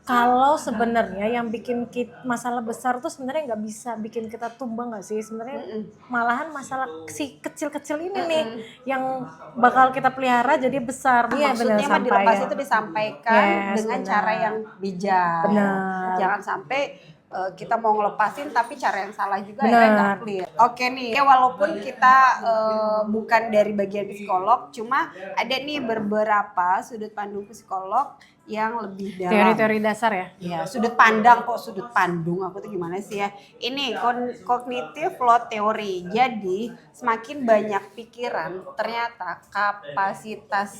kalau sebenarnya yang bikin masalah besar tuh sebenarnya nggak bisa bikin kita tumbang nggak sih sebenarnya, malahan masalah si kecil-kecil ini nih yang bakal kita pelihara jadi besar. Iya benar, Maksudnya mah sampai dilepas ya. itu disampaikan Yes, dengan benar. cara yang bijak. Benar. Jangan sampai kita mau ngelepasin tapi cara yang salah juga Benar. akhirnya nggak clear. Oke nih, ya walaupun kita bukan dari bagian psikolog, cuma ada nih beberapa sudut pandang psikolog yang lebih dalam. Teori-teori dasar ya. Ya, sudut pandang kok sudut pandang aku tuh gimana sih ya? Ini cognitive load theory. Jadi, semakin banyak pikiran, ternyata kapasitas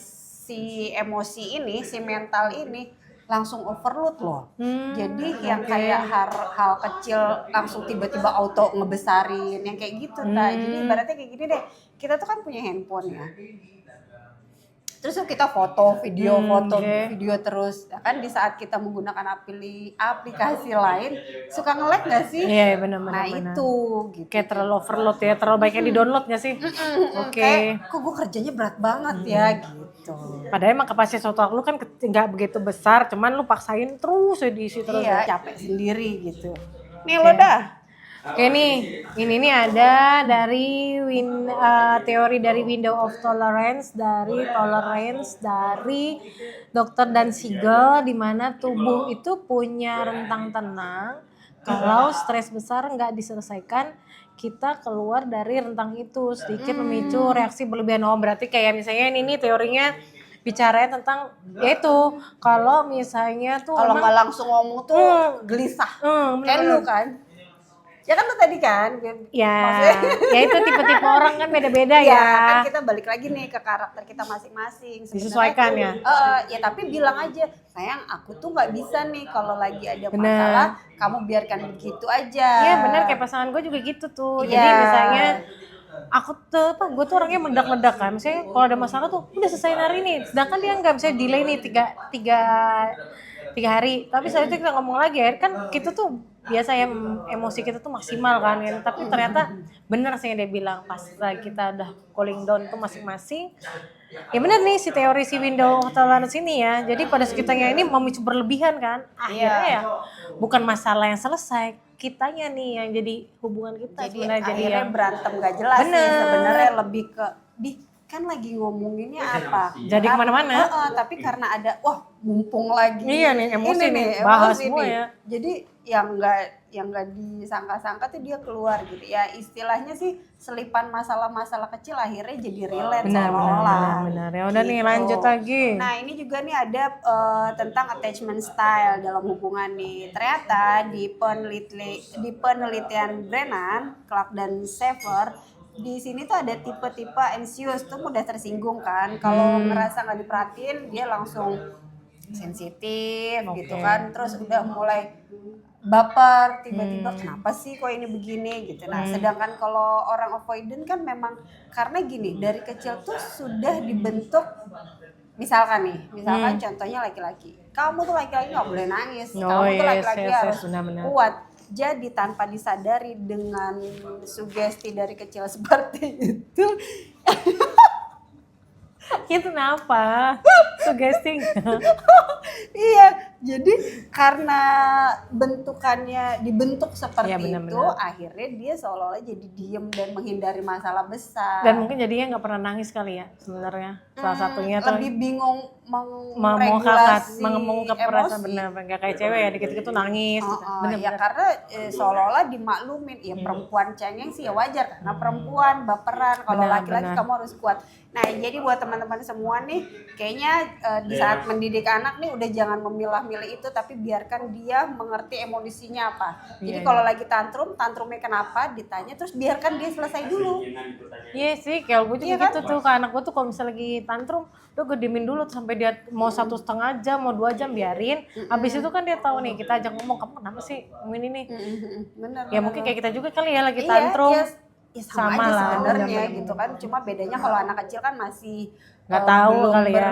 si emosi ini, si mental ini langsung overload loh. Jadi yang kayak hal kecil langsung tiba-tiba auto ngebesarin, yang kayak gitu. Jadi ibaratnya kayak gini deh, kita tuh kan punya handphone ya. Terus tuh kita foto video terus. Ya kan di saat kita menggunakan aplikasi lain suka nge-lag gak sih? Iya benar-benar. Nah itu gitu. Kayak terlalu overload ya, terlalu banyak yang di-download gak sih? Oke. Kayak kok gue kerjanya berat banget ya gitu. Padahal emang kapasitas otak lu kan nggak begitu besar, cuman lu paksain terus ya diisi terus. Iya, capek sendiri gitu. Nih lo dah. Oke nih, ini nih ada dari teori dari window of tolerance dari Dr. Dan Siegel, di mana tubuh itu punya rentang tenang. Kalau stres besar nggak diselesaikan, kita keluar dari rentang itu, sedikit memicu reaksi berlebihan. Oh, berarti kayak misalnya ini teorinya bicaranya tentang yaitu kalau misalnya tuh Kalau emang nggak langsung ngomong tuh gelisah. Kayak bener-bener. lu kan? Ya kan lu tadi kan? Ya, ya itu tipe-tipe orang kan beda-beda Iya, ya. kan kita balik lagi nih ke karakter kita masing-masing. Sebenarnya Disesuaikan tuh, ya. Ya tapi bilang aja, sayang aku tuh nggak bisa nih kalau lagi ada Bener. masalah, kamu biarkan begitu aja. Iya benar, kayak pasangan gue juga gitu tuh. Jadi Iya. misalnya aku tuh gue tuh orangnya meledak-ledak kan. Misalnya kalau ada masalah tuh udah selesai hari ini. Sedangkan dia nggak, bisa delay nih tiga hari. Tapi setelah itu kita ngomong lagi ya, kan kita tuh biasa ya emosi kita tuh maksimal kan. Tapi ternyata bener sih yang dia bilang, pas kita udah cooling down tuh masing-masing. Ya bener nih si teori si window tolerance ini ya. Jadi pada sekitarnya ini memicu berlebihan kan. Akhirnya ya bukan masalah yang selesai, kitanya nih yang jadi hubungan kita Jadi sebenarnya jadi akhirnya yang berantem gak jelas sih Bener. sebenarnya, lebih ke kan lagi ngomonginnya apa? Jadi kemana-mana. Tapi karena ada mumpung lagi. Iya nih, emosi ini nih, bahas emosi semua nih. ya. Jadi yang nggak disangka-sangka tuh dia keluar gitu. Ya istilahnya sih selipan masalah-masalah kecil akhirnya jadi relate seolah-olah. benar. Ya udah nih Gitu. lanjut lagi. Nah ini juga nih ada tentang attachment style dalam hubungan nih. Ternyata di penelitian Brennan, Clark dan Sever, di sini tuh ada tipe-tipe anxious tuh mudah tersinggung kan. Kalau ngerasa nggak diperhatiin dia langsung sensitif gitu kan. Terus udah mulai baper tiba-tiba, kenapa sih kok ini begini gitu. Nah sedangkan kalau orang avoidant kan memang karena gini, dari kecil tuh sudah dibentuk. Misalkan contohnya laki-laki, kamu tuh laki-laki nggak boleh nangis, kamu tuh laki-laki harus benar. kuat. Jadi tanpa disadari dengan sugesti dari kecil seperti itu, Itu kenapa? Suggesting. iya, jadi karena bentukannya dibentuk seperti Iya, itu, benar-benar. akhirnya dia seolah-olah jadi diem dan menghindari masalah besar. Dan mungkin jadinya nggak pernah nangis kali ya sebenarnya. Salah satunya tuh lebih bingung mengungkapkan meregulasi perasaan, emosi. benar, nggak kayak cewek ya dikit-dikit tuh nangis. Bener. Ya karena seolah-olah dimaklumin, ya perempuan cengeng sih ya wajar karena perempuan baperan, kalau Benar, laki-laki benar. kamu harus kuat. Nah jadi buat teman-teman semua nih, kayaknya di saat mendidik anak nih udah jangan memilah-milih itu, tapi biarkan dia mengerti emosinya apa. Jadi kalau lagi tantrumnya kenapa ditanya, terus biarkan dia selesai dulu. Iya sih, kayak gue juga Iya kan? gitu tuh ke anak gue tuh, kalau misalnya lagi tantrum, udah gue diemin dulu tuh sampai dia mau 1,5 jam, mau 2 jam biarin. Habis itu kan dia tahu nih, kita ajak ngomong, kamu kenapa sih ngomongin ini? Bener. Ya mungkin kayak kita juga kali ya lagi Iya, tantrum. ya sama Sama aja lah, sebenarnya bener-bener. gitu kan. Cuma bedanya kalau anak kecil kan masih Nggak tahu belum kali ya.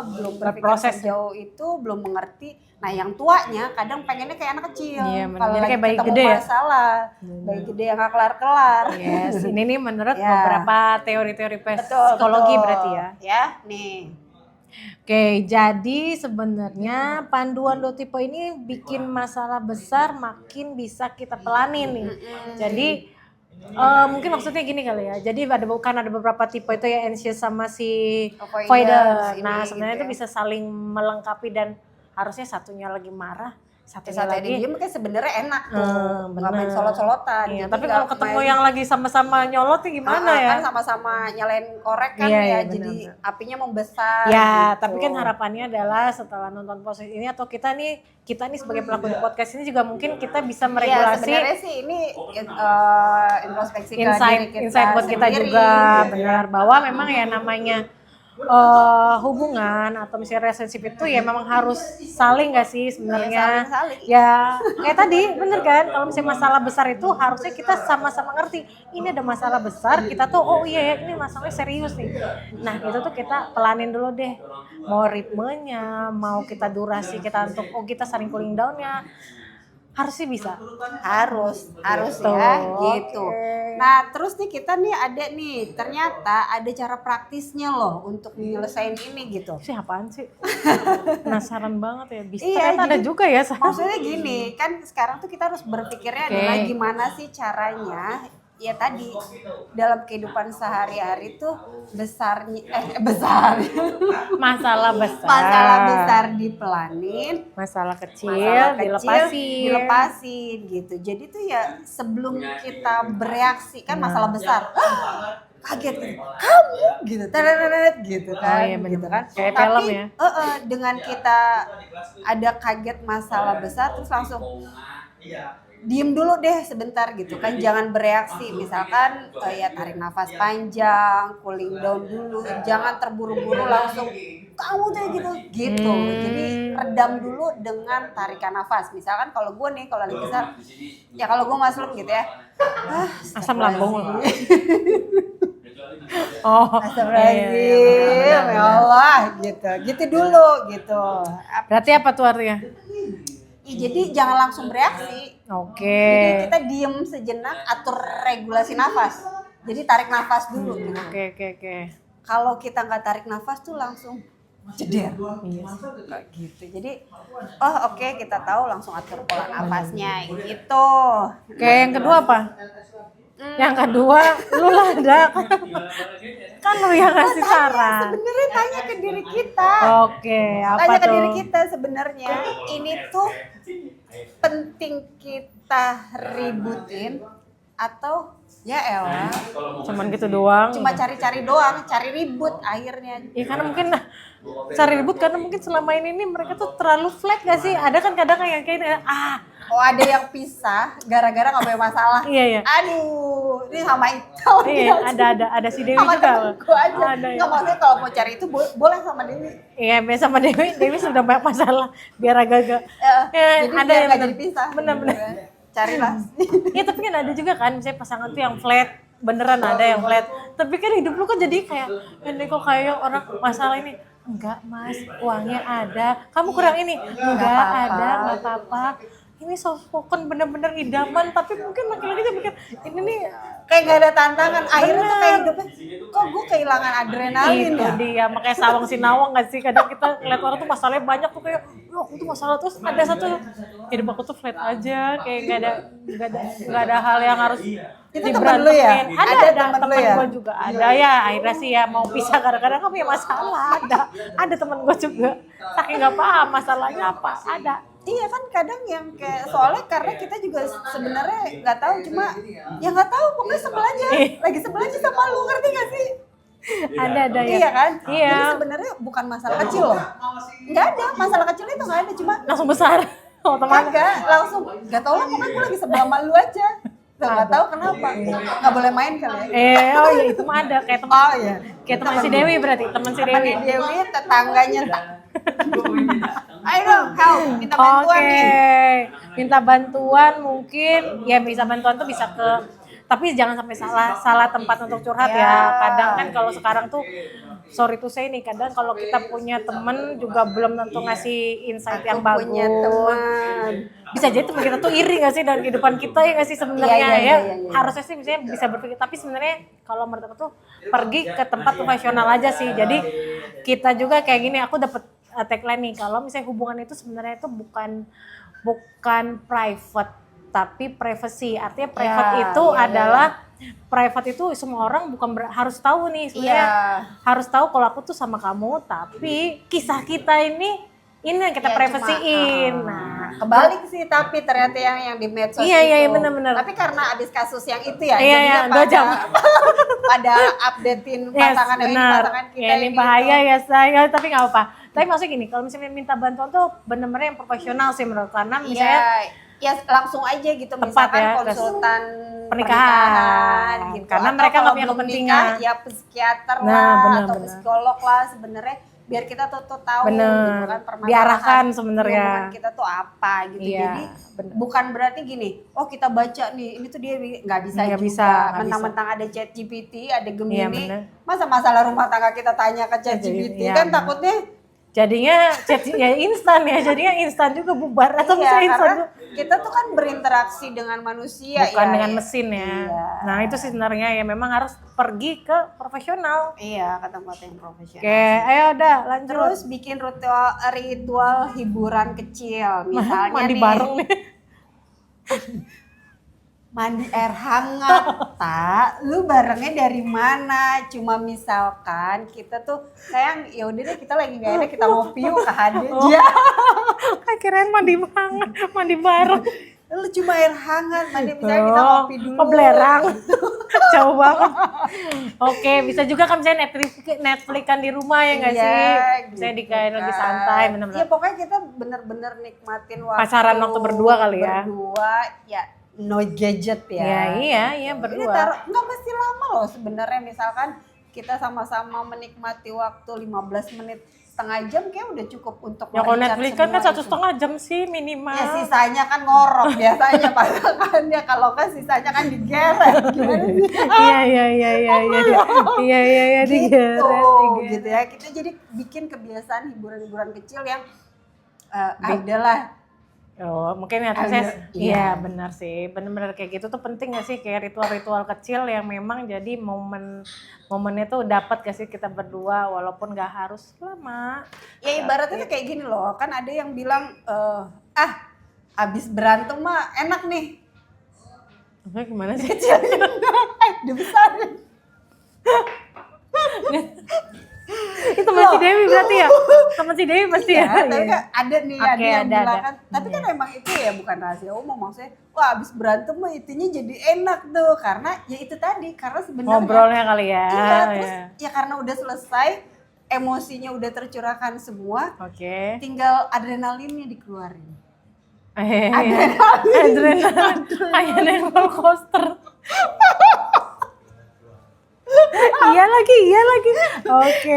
belum berpikir Berproses. sejauh itu, belum mengerti. Nah yang tuanya kadang pengennya kayak anak kecil. Iya, bener. Kalau Jadi lagi kayak bayi ketemu gede ya? masalah, bayi gede yang nggak kelar-kelar. Yes, ini nih menurut Ya. beberapa teori-teori Betul, psikologi betul. berarti ya. Ya, nih. Oke, jadi sebenarnya panduan dua tipe ini bikin masalah besar makin bisa kita pelanin nih. Jadi mungkin maksudnya gini kali ya. Jadi ada beberapa tipe itu ya, anxious sama si Avoidance avoidant. ini Nah, gitu sebenarnya itu ya. bisa saling melengkapi, dan harusnya satunya lagi marah, satunya Saat lagi. diem kan sebenarnya enak tuh, nggak main bener. solot-solotan. Iya, Jadi tapi nggak kalau ketemu main- yang lagi sama-sama nyolot nih gimana ya? Kan sama-sama nyalain korek kan Iya, ya, iya, jadi benar-benar. apinya membesar. Ya, gitu. tapi kan harapannya adalah setelah nonton podcast ini, atau kita nih sebagai pelaku di podcast ini juga mungkin kita bisa Iya, meregulasi sebenarnya sih ini introspeksi ke insight diri kita buat kita sendiri, juga, gitu ya. benar, bahwa memang ya namanya hubungan atau misalnya relationship itu ya memang harus saling gak sih sebenarnya? Saling-saling. Ya kayak tadi bener kan, kalau misalnya masalah besar itu harusnya kita sama-sama ngerti ini ada masalah besar, kita tuh oh iya ya ini masalahnya serius nih. Nah itu tuh kita pelanin dulu deh, mau ritmenya, mau kita durasi kita untuk kita saling cooling down-nya. Harusnya bisa. harus Tuh, ya gitu. oke. Nah terus nih kita nih ada nih ternyata ada cara praktisnya loh untuk menyelesaikan ini gitu. Sih apaan sih? Penasaran banget ya. Bisa Iya, ternyata ada jadi juga ya. maksudnya gini, kan sekarang tuh kita harus berpikirnya Oke. adalah gimana sih caranya ya tadi dalam kehidupan sehari-hari tuh besar Masalah besar. masalah besar dipelanin, Masalah kecil, masalah kecil dilepasin. gitu. Jadi tuh ya sebelum kita bereaksi kan masalah besar, kaget gitu, kamu gitu, tadadadad, gitu kan, Oh iya, bener. gitu kan. Kayak Tapi film ya. dengan kita ada kaget masalah besar terus langsung diem dulu deh sebentar gitu kan, jangan bereaksi, misalkan ya tarik nafas panjang, cooling down dulu, jangan terburu-buru langsung kamu tuh gitu. Jadi redam dulu dengan tarikan nafas. Misalkan kalau gue nih kalau lagi besar ya kalau gue maslum gitu ya, Asam lambung loh. Oh, astagfirullahaladzim, ya Allah gitu dulu gitu. Berarti apa tuh artinya? Ya, jadi jangan langsung bereaksi. Oke. Jadi kita diem sejenak, atur regulasi nafas. Jadi tarik nafas dulu. Gitu. Oke. Kalau kita nggak tarik nafas tuh langsung jeder. Iya. Kayak gitu. Jadi, oke, kita tahu langsung atur pola nafasnya gitu. Oke, yang kedua apa? Yang kedua, lu lah ada. Kan lu yang ngasih saran. Sebenarnya tanya ke diri kita. Oke, apa Tanya ke tuh? diri kita sebenarnya ini tuh penting kita ributin atau ya elah Cuman gitu doang. cuma cari-cari doang, cari ribut akhirnya. Ya karena mungkin cari ribut karena mungkin selama ini nih mereka tuh terlalu flat gak sih? Ada kan kadang yang kayak Ada yang pisah gara-gara nggak punya masalah. Iya. Aduh, ini sama itu. Iya, ada si Dewi sama juga. temenku aja. Ada ya. Nggak, maksudnya kalau mau cari itu boleh sama Dewi. Iya, biasa sama Dewi sudah banyak masalah biar agak-agak. Jadi ada biar yang nggak bener. jadi pisah. Bener. Carilah. Iya, tapi kan ada juga kan misalnya pasangan tuh yang flat. Beneran ada yang flat. Tapi kan hidup lu kan jadi kayak ini kok kayak orang masalah ini. Enggak mas, uangnya ada. Kamu kurang ini. Enggak ada, nggak apa-apa. Ini soft spoken bener-bener idaman, tapi mungkin laki-laki tuh mikir ini nih Kayak gak ada tantangan. Akhirnya tuh kayak hidupnya, kok gue kehilangan adrenalin itu ya? dia, makanya sawang sinawang gak sih? Kadang kita ngeliat orang tuh masalahnya banyak tuh kayak, aku tuh masalah terus ada satu hidup aku tuh flat aja, kayak gak ada hal yang harus Itu temen lu ya? Ada temen lu temen ya? gue juga ada ya, akhirnya sih ya mau pisah kadang-kadang kan punya masalah, ada temen gue juga, saking gak paham masalahnya apa, ada. Iya kan kadang yang kayak soalnya karena kita juga sebenarnya nggak tahu, cuma ya nggak tahu pokoknya sebel aja, lagi sebel aja sama lu, ngerti gak sih? Ada ya. Iya kan? Iya. Jadi sebenarnya bukan masalah kecil loh, nggak ada masalah kecil itu, nggak ada, cuma Langsung besar, otomatis. kagak langsung nggak tahu lah, pokoknya gue lagi sebel sama lu aja. Nggak tahu kenapa, nggak boleh main kali ya. Oh iya itu mah ada kayak teman. Oh iya, Kayak teman si Dewi berarti, teman si Dewi. temannya Dewi, tetangganya ayo dong, help, minta bantuan nih. Minta bantuan mungkin ya bisa bantuan tuh bisa ke, tapi jangan sampai salah tempat untuk curhat ya. Kadang kan kalau sekarang tuh sorry to say nih, kadang kalau kita punya temen juga belum tentu ngasih insight yang bagus. Punya teman. Bisa jadi teman kita tuh iri gak sih dalam kehidupan kita ya gak sih sebenarnya Iya. Harusnya sih misalnya bisa berpikir, tapi sebenarnya kalau menurut aku tuh pergi ke tempat profesional aja sih. Jadi kita juga kayak gini, aku dapet tagline nih, kalau misalnya hubungan itu sebenarnya itu bukan private tapi privacy. Artinya private itu adalah private itu semua orang bukan harus tahu nih sebenarnya. Harus tahu kalau aku tuh sama kamu, tapi kisah kita ini yang kita privasiin. Nah, kebalik sih, tapi ternyata yang di medsos iya, itu. benar. Tapi karena abis kasus yang itu ya, Iya, jadinya 2 jam. pada updatein pasangan benar. kita Ini bahaya ya saya, tapi nggak apa. Tapi maksudnya gini, kalau misalnya minta bantuan tuh bener-bener yang profesional sih menurut, karena misalnya ya langsung aja gitu, Tepat misalkan ya, konsultan pernikahan gitu. karena Atau mereka kalau nggak punya belum kepentingan. nikah, ya psikiater Nah, lah benar. atau psikolog lah sebenarnya, biar kita tuh tahu Bener. gitu kan permasalahan Diarahkan sebenarnya. hubungan kita tuh apa gitu. Iya, Jadi bener. bukan berarti gini, oh kita baca nih ini tuh dia nggak bisa Nggak juga. bisa, nggak Mentang-mentang ada ChatGPT, ada Iya, Gemini, bener. masa masalah rumah tangga kita tanya ke ChatGPT, Iya, kan bener. takutnya Jadinya chat ya instan ya, jadinya instan juga bubar atau iya, bisa instan karena tuh. kita tuh kan berinteraksi dengan manusia Bukan ya. dengan mesin ya. Iya. Nah itu sih sebenarnya ya memang harus pergi ke profesional. Iya, ke tempat yang profesional. Oke, ayo udah lanjut. Terus bikin ritual hiburan kecil, misalnya Mandi nih bareng nih. mandi air hangat. Tak, lu barengnya dari mana? Cuma misalkan kita tuh sayang, ya udah deh kita lagi gak enak kita ngopi yuk ke Hade. Oh. Ya, Kirain mandi bareng. lu cuma air hangat, mandi misalnya kita Oh, ngopi dulu. oh, belerang. Jauh banget. Oke, bisa juga kan misalnya Netflix-an di rumah ya nggak Iya, sih? Misalnya gitu kayak lagi kan. santai Iya bener-bener. pokoknya kita bener-bener nikmatin waktu Pacaran waktu berdua kali ya. Berdua, ya no gadget ya. Ya, iya Ini berdua. nggak mesti lama loh sebenarnya, misalkan kita sama-sama menikmati waktu 15 menit, setengah jam kayak udah cukup untuk Ya kalau mericat Netflix kan semua 1,5 jam sih minimal. Ya sisanya kan ngorok biasanya pasangannya, kalau kan sisanya kan digeret. Gimana sih? Iya digeret. Gitu ya. Kita jadi bikin kebiasaan hiburan-hiburan kecil yang adalah Oh, mungkin ya Ada, iya benar sih. Benar-benar kayak gitu tuh penting gak sih, kayak ritual-ritual kecil yang memang jadi momennya tuh dapat gak sih kita berdua walaupun gak harus lama. ya ibaratnya tuh kayak gini loh, kan ada yang bilang abis berantem mah enak nih. Oke, gimana sih? Kecilin, dibesarin. Itu teman si Dewi berarti ya? Teman si Dewi pasti ya? Iya, tapi kan ada nih Oke, ada yang ada. bilang kan, tapi kan emang itu ya bukan rahasia umum, maksudnya wah abis berantem mah itunya jadi enak tuh, karena ya itu tadi, karena sebenarnya Ngobrolnya kali ya. iya, terus Ya. ya karena udah selesai, emosinya udah tercurahkan semua, Oke. tinggal adrenalinnya dikeluarin. Adrenalin. Kayak roller coaster. Iya lagi. Oke.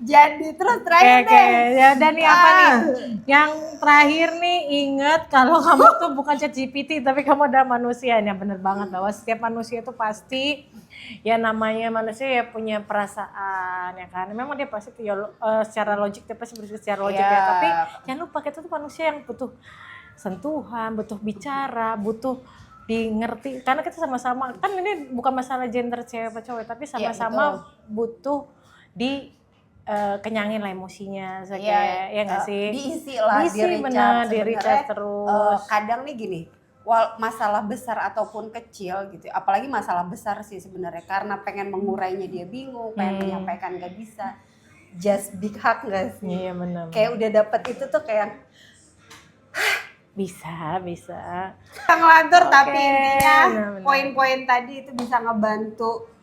Jadi terus Oke, terakhir deh. ya udah nih apa nih? Yang terakhir nih, ingat kalau kamu tuh bukan ChatGPT tapi kamu adalah manusia. Ini bener banget bahwa setiap manusia itu pasti ya namanya manusia ya punya perasaan ya kan. Memang dia pasti secara logik dia pasti berpikir secara logik ya. Tapi jangan lupa kita tuh manusia yang butuh sentuhan, butuh bicara, butuh di ngerti, karena kita sama-sama kan ini bukan masalah gender cewek apa cowok, tapi sama-sama butuh di kenyangin lah emosinya, kayak ya nggak sih, diisi lah, benar, di sebenarnya, recharge terus. kadang nih gini, masalah besar ataupun kecil gitu, apalagi masalah besar sih sebenarnya, karena pengen mengurainya dia bingung, pengen menyampaikan nggak bisa, just big hug nggak sih? Iya benar. Kayak udah dapet itu tuh kayak bisa ngelantur, tapi Oke, intinya benar. poin-poin tadi itu bisa ngebantu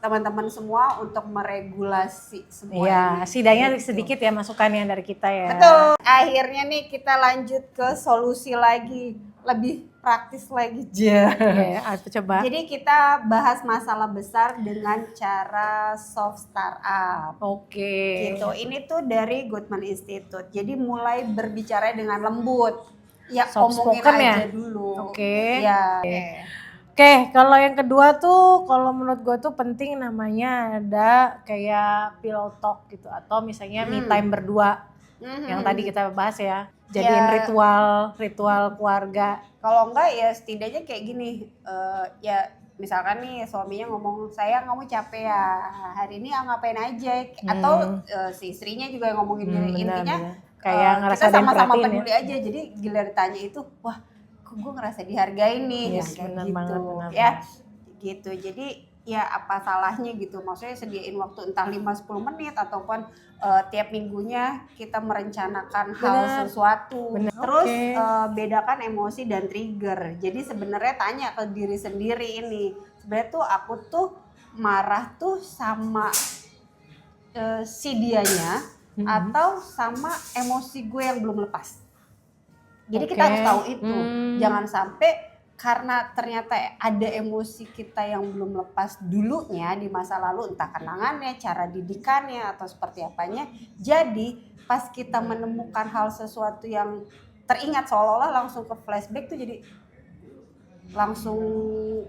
teman-teman semua untuk meregulasi semua ya ini. setidaknya Gitu. sedikit ya masukannya dari kita ya. Betul. Akhirnya nih kita lanjut ke solusi lagi, lebih praktis lagi. Oke, aku coba. Jadi kita bahas masalah besar dengan cara soft startup. Oke. Gitu. Ini tuh dari Goodman Institute. Jadi mulai berbicara dengan lembut. Ya Soft omongin spoken aja ya? dulu. Oke. Ya. Oke, kalau yang kedua tuh, kalau menurut gue tuh penting namanya ada kayak pillow talk gitu, atau misalnya me time berdua, yang tadi kita bahas ya, jadiin ritual keluarga. Kalau enggak ya setidaknya kayak gini, ya misalkan nih suaminya ngomong, sayang kamu capek ya, hari ini ngapain aja, atau si istrinya juga yang ngomongin gini, intinya kayak ngerasa kita ada yang sama-sama perhatiin peduli aja, jadi gila ditanya itu, wah kok gue ngerasa dihargain nih, Yes, yang benar kayak gitu, banget, benar ya gitu. Jadi ya apa salahnya gitu, maksudnya sediain waktu entah 5-10 menit ataupun tiap minggunya kita merencanakan hal sesuatu. Bener. Terus bedakan emosi dan trigger. Jadi sebenarnya tanya ke diri sendiri ini, sebenarnya tuh aku tuh marah tuh sama si dianya atau sama emosi gue yang belum lepas. Jadi kita harus tahu itu, jangan sampai karena ternyata ada emosi kita yang belum lepas dulunya di masa lalu, entah kenangannya, cara didikannya, atau seperti apanya. Jadi pas kita menemukan hal sesuatu yang teringat seolah-olah langsung ke flashback tuh jadi langsung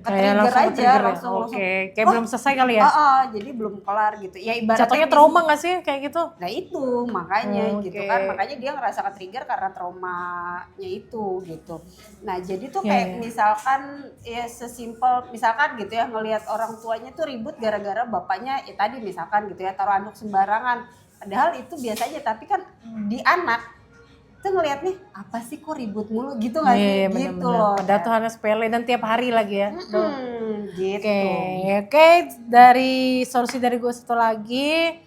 Kayak ke-trigger langsung aja, ke-trigger ya? langsung Oke, kayak belum selesai kali ya? jadi belum kelar gitu. Ya ibaratnya Jatuhnya trauma gak sih kayak gitu? Nah itu makanya gitu Oke. kan, makanya dia ngerasa ke-trigger karena traumanya itu gitu. Nah jadi tuh Iya, kayak iya. misalkan ya sesimpel misalkan gitu ya ngelihat orang tuanya tuh ribut gara-gara bapaknya ya tadi misalkan gitu ya taruh anduk sembarangan. Padahal itu biasa aja, tapi kan di anak tuh ngelihatnya apa sih kok ribut mulu gitu nggak sih, Iya, gitu benar-benar. loh. Padahal tuh hanya sepele dan tiap hari lagi ya. Oke, Gitu. oke. Dari solusi dari gue satu lagi,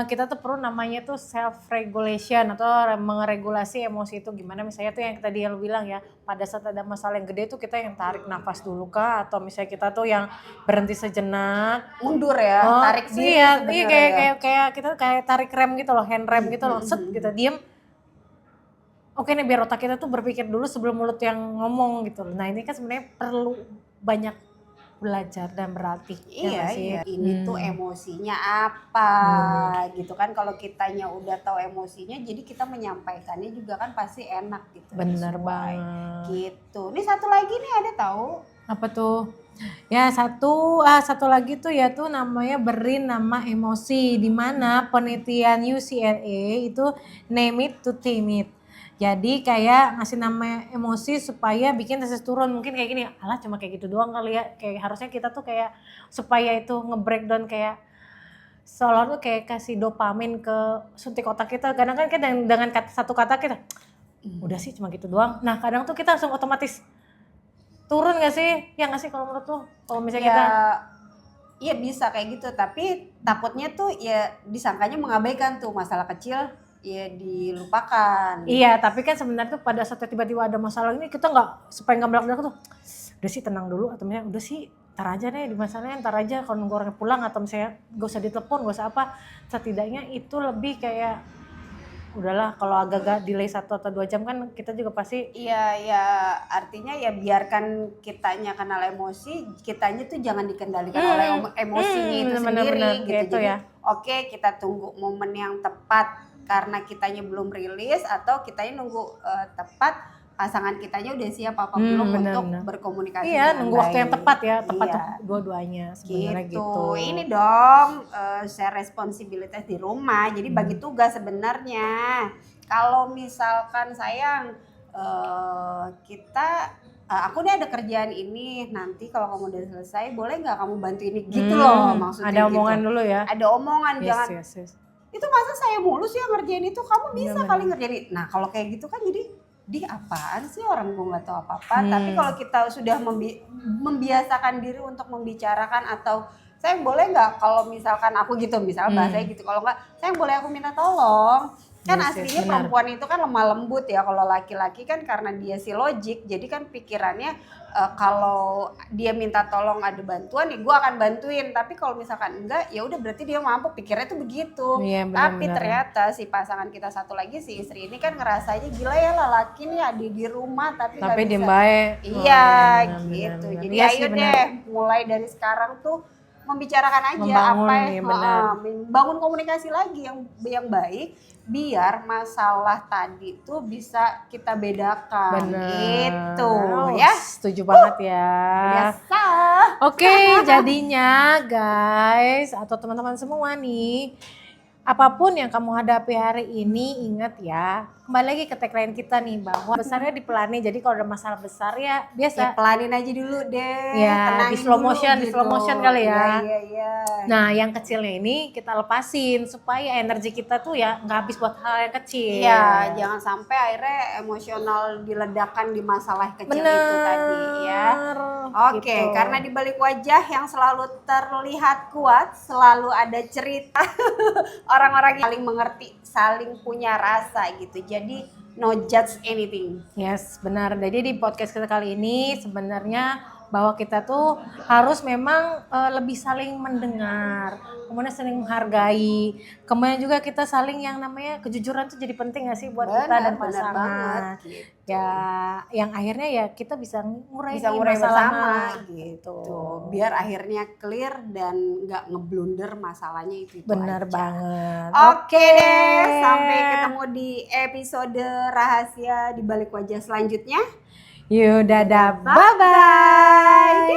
kita tuh perlu namanya tuh self regulation atau mengeregulasi emosi itu gimana. Misalnya tuh yang tadi yang lu bilang ya, pada saat ada masalah yang gede tuh kita yang tarik nafas dulu kah, atau misalnya kita tuh yang berhenti sejenak. Mundur ya, tarik diri Iya, sebenarnya. kayak kita kayak tarik rem gitu loh, hand rem gitu loh, set gitu diem. Oke nih biar otak kita tuh berpikir dulu sebelum mulut yang ngomong gitu. Nah ini kan sebenarnya perlu banyak belajar dan berlatih. Iya, sih? iya. Ini tuh emosinya apa gitu kan. Kalau kitanya udah tahu emosinya, jadi kita menyampaikannya juga kan pasti enak gitu. Bener sesuai. banget. Gitu. Nih satu lagi nih ada tahu. Apa tuh? Ya satu lagi tuh ya tuh namanya beri nama emosi, di mana penelitian UCLA itu name it to tame it. Jadi kayak ngasih nama emosi supaya bikin testosteron turun. Mungkin kayak gini, alah cuma kayak gitu doang kali ya. Kayak harusnya kita tuh kayak supaya itu nge-breakdown kayak seolah tuh kayak kasih dopamin ke suntik otak kita. Kadang kan kita dengan satu kata kita, udah sih cuma gitu doang. Nah kadang tuh kita langsung otomatis turun gak sih? Ya gak sih kalau menurut tuh? Kalau misalnya Ya, kita iya bisa kayak gitu. Tapi takutnya tuh ya disangkanya mengabaikan tuh masalah kecil ya dilupakan. iya, tapi kan sebenarnya tuh pada saat tiba-tiba ada masalah ini kita nggak supaya nggak belak-belak tuh, udah sih tenang dulu atau misalnya udah sih ntar aja deh di masalahnya ntar aja kalau nunggu orangnya pulang atau misalnya gak usah ditelepon gak usah apa, setidaknya itu lebih kayak udahlah kalau agak-agak delay 1 atau 2 jam kan kita juga pasti Iya, ya artinya ya biarkan kitanya kenal emosi, kitanya tuh jangan dikendalikan oleh emosinya itu bener-bener sendiri kayak gitu. itu Jadi ya. oke kita tunggu momen yang tepat karena kitanya belum rilis atau kitanya nunggu tepat pasangan kitanya udah siap apa belum untuk bener-bener. berkomunikasi Iya, dengan nunggu waktu yang baik. tepat ya, tepat Iya. untuk dua-duanya sebenarnya gitu. Ini dong share responsibilitas di rumah. Jadi bagi tugas sebenarnya. Kalau misalkan sayang aku nih ada kerjaan ini, nanti kalau kamu udah selesai boleh nggak kamu bantu ini gitu loh maksudnya. Ada omongan gitu. dulu ya. Ada omongan, jangan Yes. itu masa saya mulus ya ngerjain itu, kamu bisa Bener-bener. kali ngerjain itu. Nah kalau kayak gitu kan jadi di apaan sih orang gue nggak tahu apa-apa. Tapi kalau kita sudah membiasakan diri untuk membicarakan atau saya boleh nggak kalau misalkan aku gitu misalnya bahasanya gitu, kalau nggak saya boleh aku minta tolong. Kan Yes, aslinya benar. perempuan itu kan lemah lembut ya, kalau laki-laki kan karena dia si logik jadi kan pikirannya kalau dia minta tolong ada bantuan ya gue akan bantuin, tapi kalau misalkan enggak ya udah berarti dia mampu, pikirnya tuh begitu. Iya, Tapi benar-benar. ternyata si pasangan kita satu lagi si istri ini kan ngerasanya gila ya laki nih ada di rumah tapi nggak bisa. Diem baik. Iya benar. gitu. Jadi Iya ayo sih, benar. deh mulai dari sekarang tuh membicarakan aja Membangun, apa iya benar. bangun komunikasi lagi yang baik biar masalah tadi tuh bisa kita bedakan. Bener. Gitu Oh, ya. setuju banget ya. Biasa. Oke, jadinya guys atau teman-teman semua nih, apapun yang kamu hadapi hari ini ingat ya, kembali lagi ke tagline kita nih bahwa besarnya dipelani. Jadi kalau ada masalah besar ya Ya biasa. pelanin aja dulu deh. Ya, tenangin di slow dulu motion, di slow motion kali ya. Iya. Nah, yang kecilnya ini kita lepasin supaya energi kita tuh ya nggak habis buat hal yang kecil. Iya, jangan sampai akhirnya emosional diledakkan di masalah kecil itu tadi ya. Oke, gitu. karena di balik wajah yang selalu terlihat kuat, selalu ada cerita. Orang-orang yang saling mengerti, saling punya rasa gitu. Jadi no judge anything. Yes, benar. Jadi di podcast kita kali ini sebenarnya bahwa kita tuh harus memang lebih saling mendengar, kemudian saling menghargai, kemudian juga kita saling yang namanya kejujuran tuh jadi penting gak sih buat kita dan Benar pasangan. banget gitu. Ya, yang akhirnya ya kita bisa ngurai Bisa nih ngurai masalah bersama gitu. biar akhirnya clear dan nggak ngeblunder masalahnya itu Benar aja. banget. Oke deh, sampai ketemu di episode rahasia di balik wajah selanjutnya. Yuk dadah, bye-bye.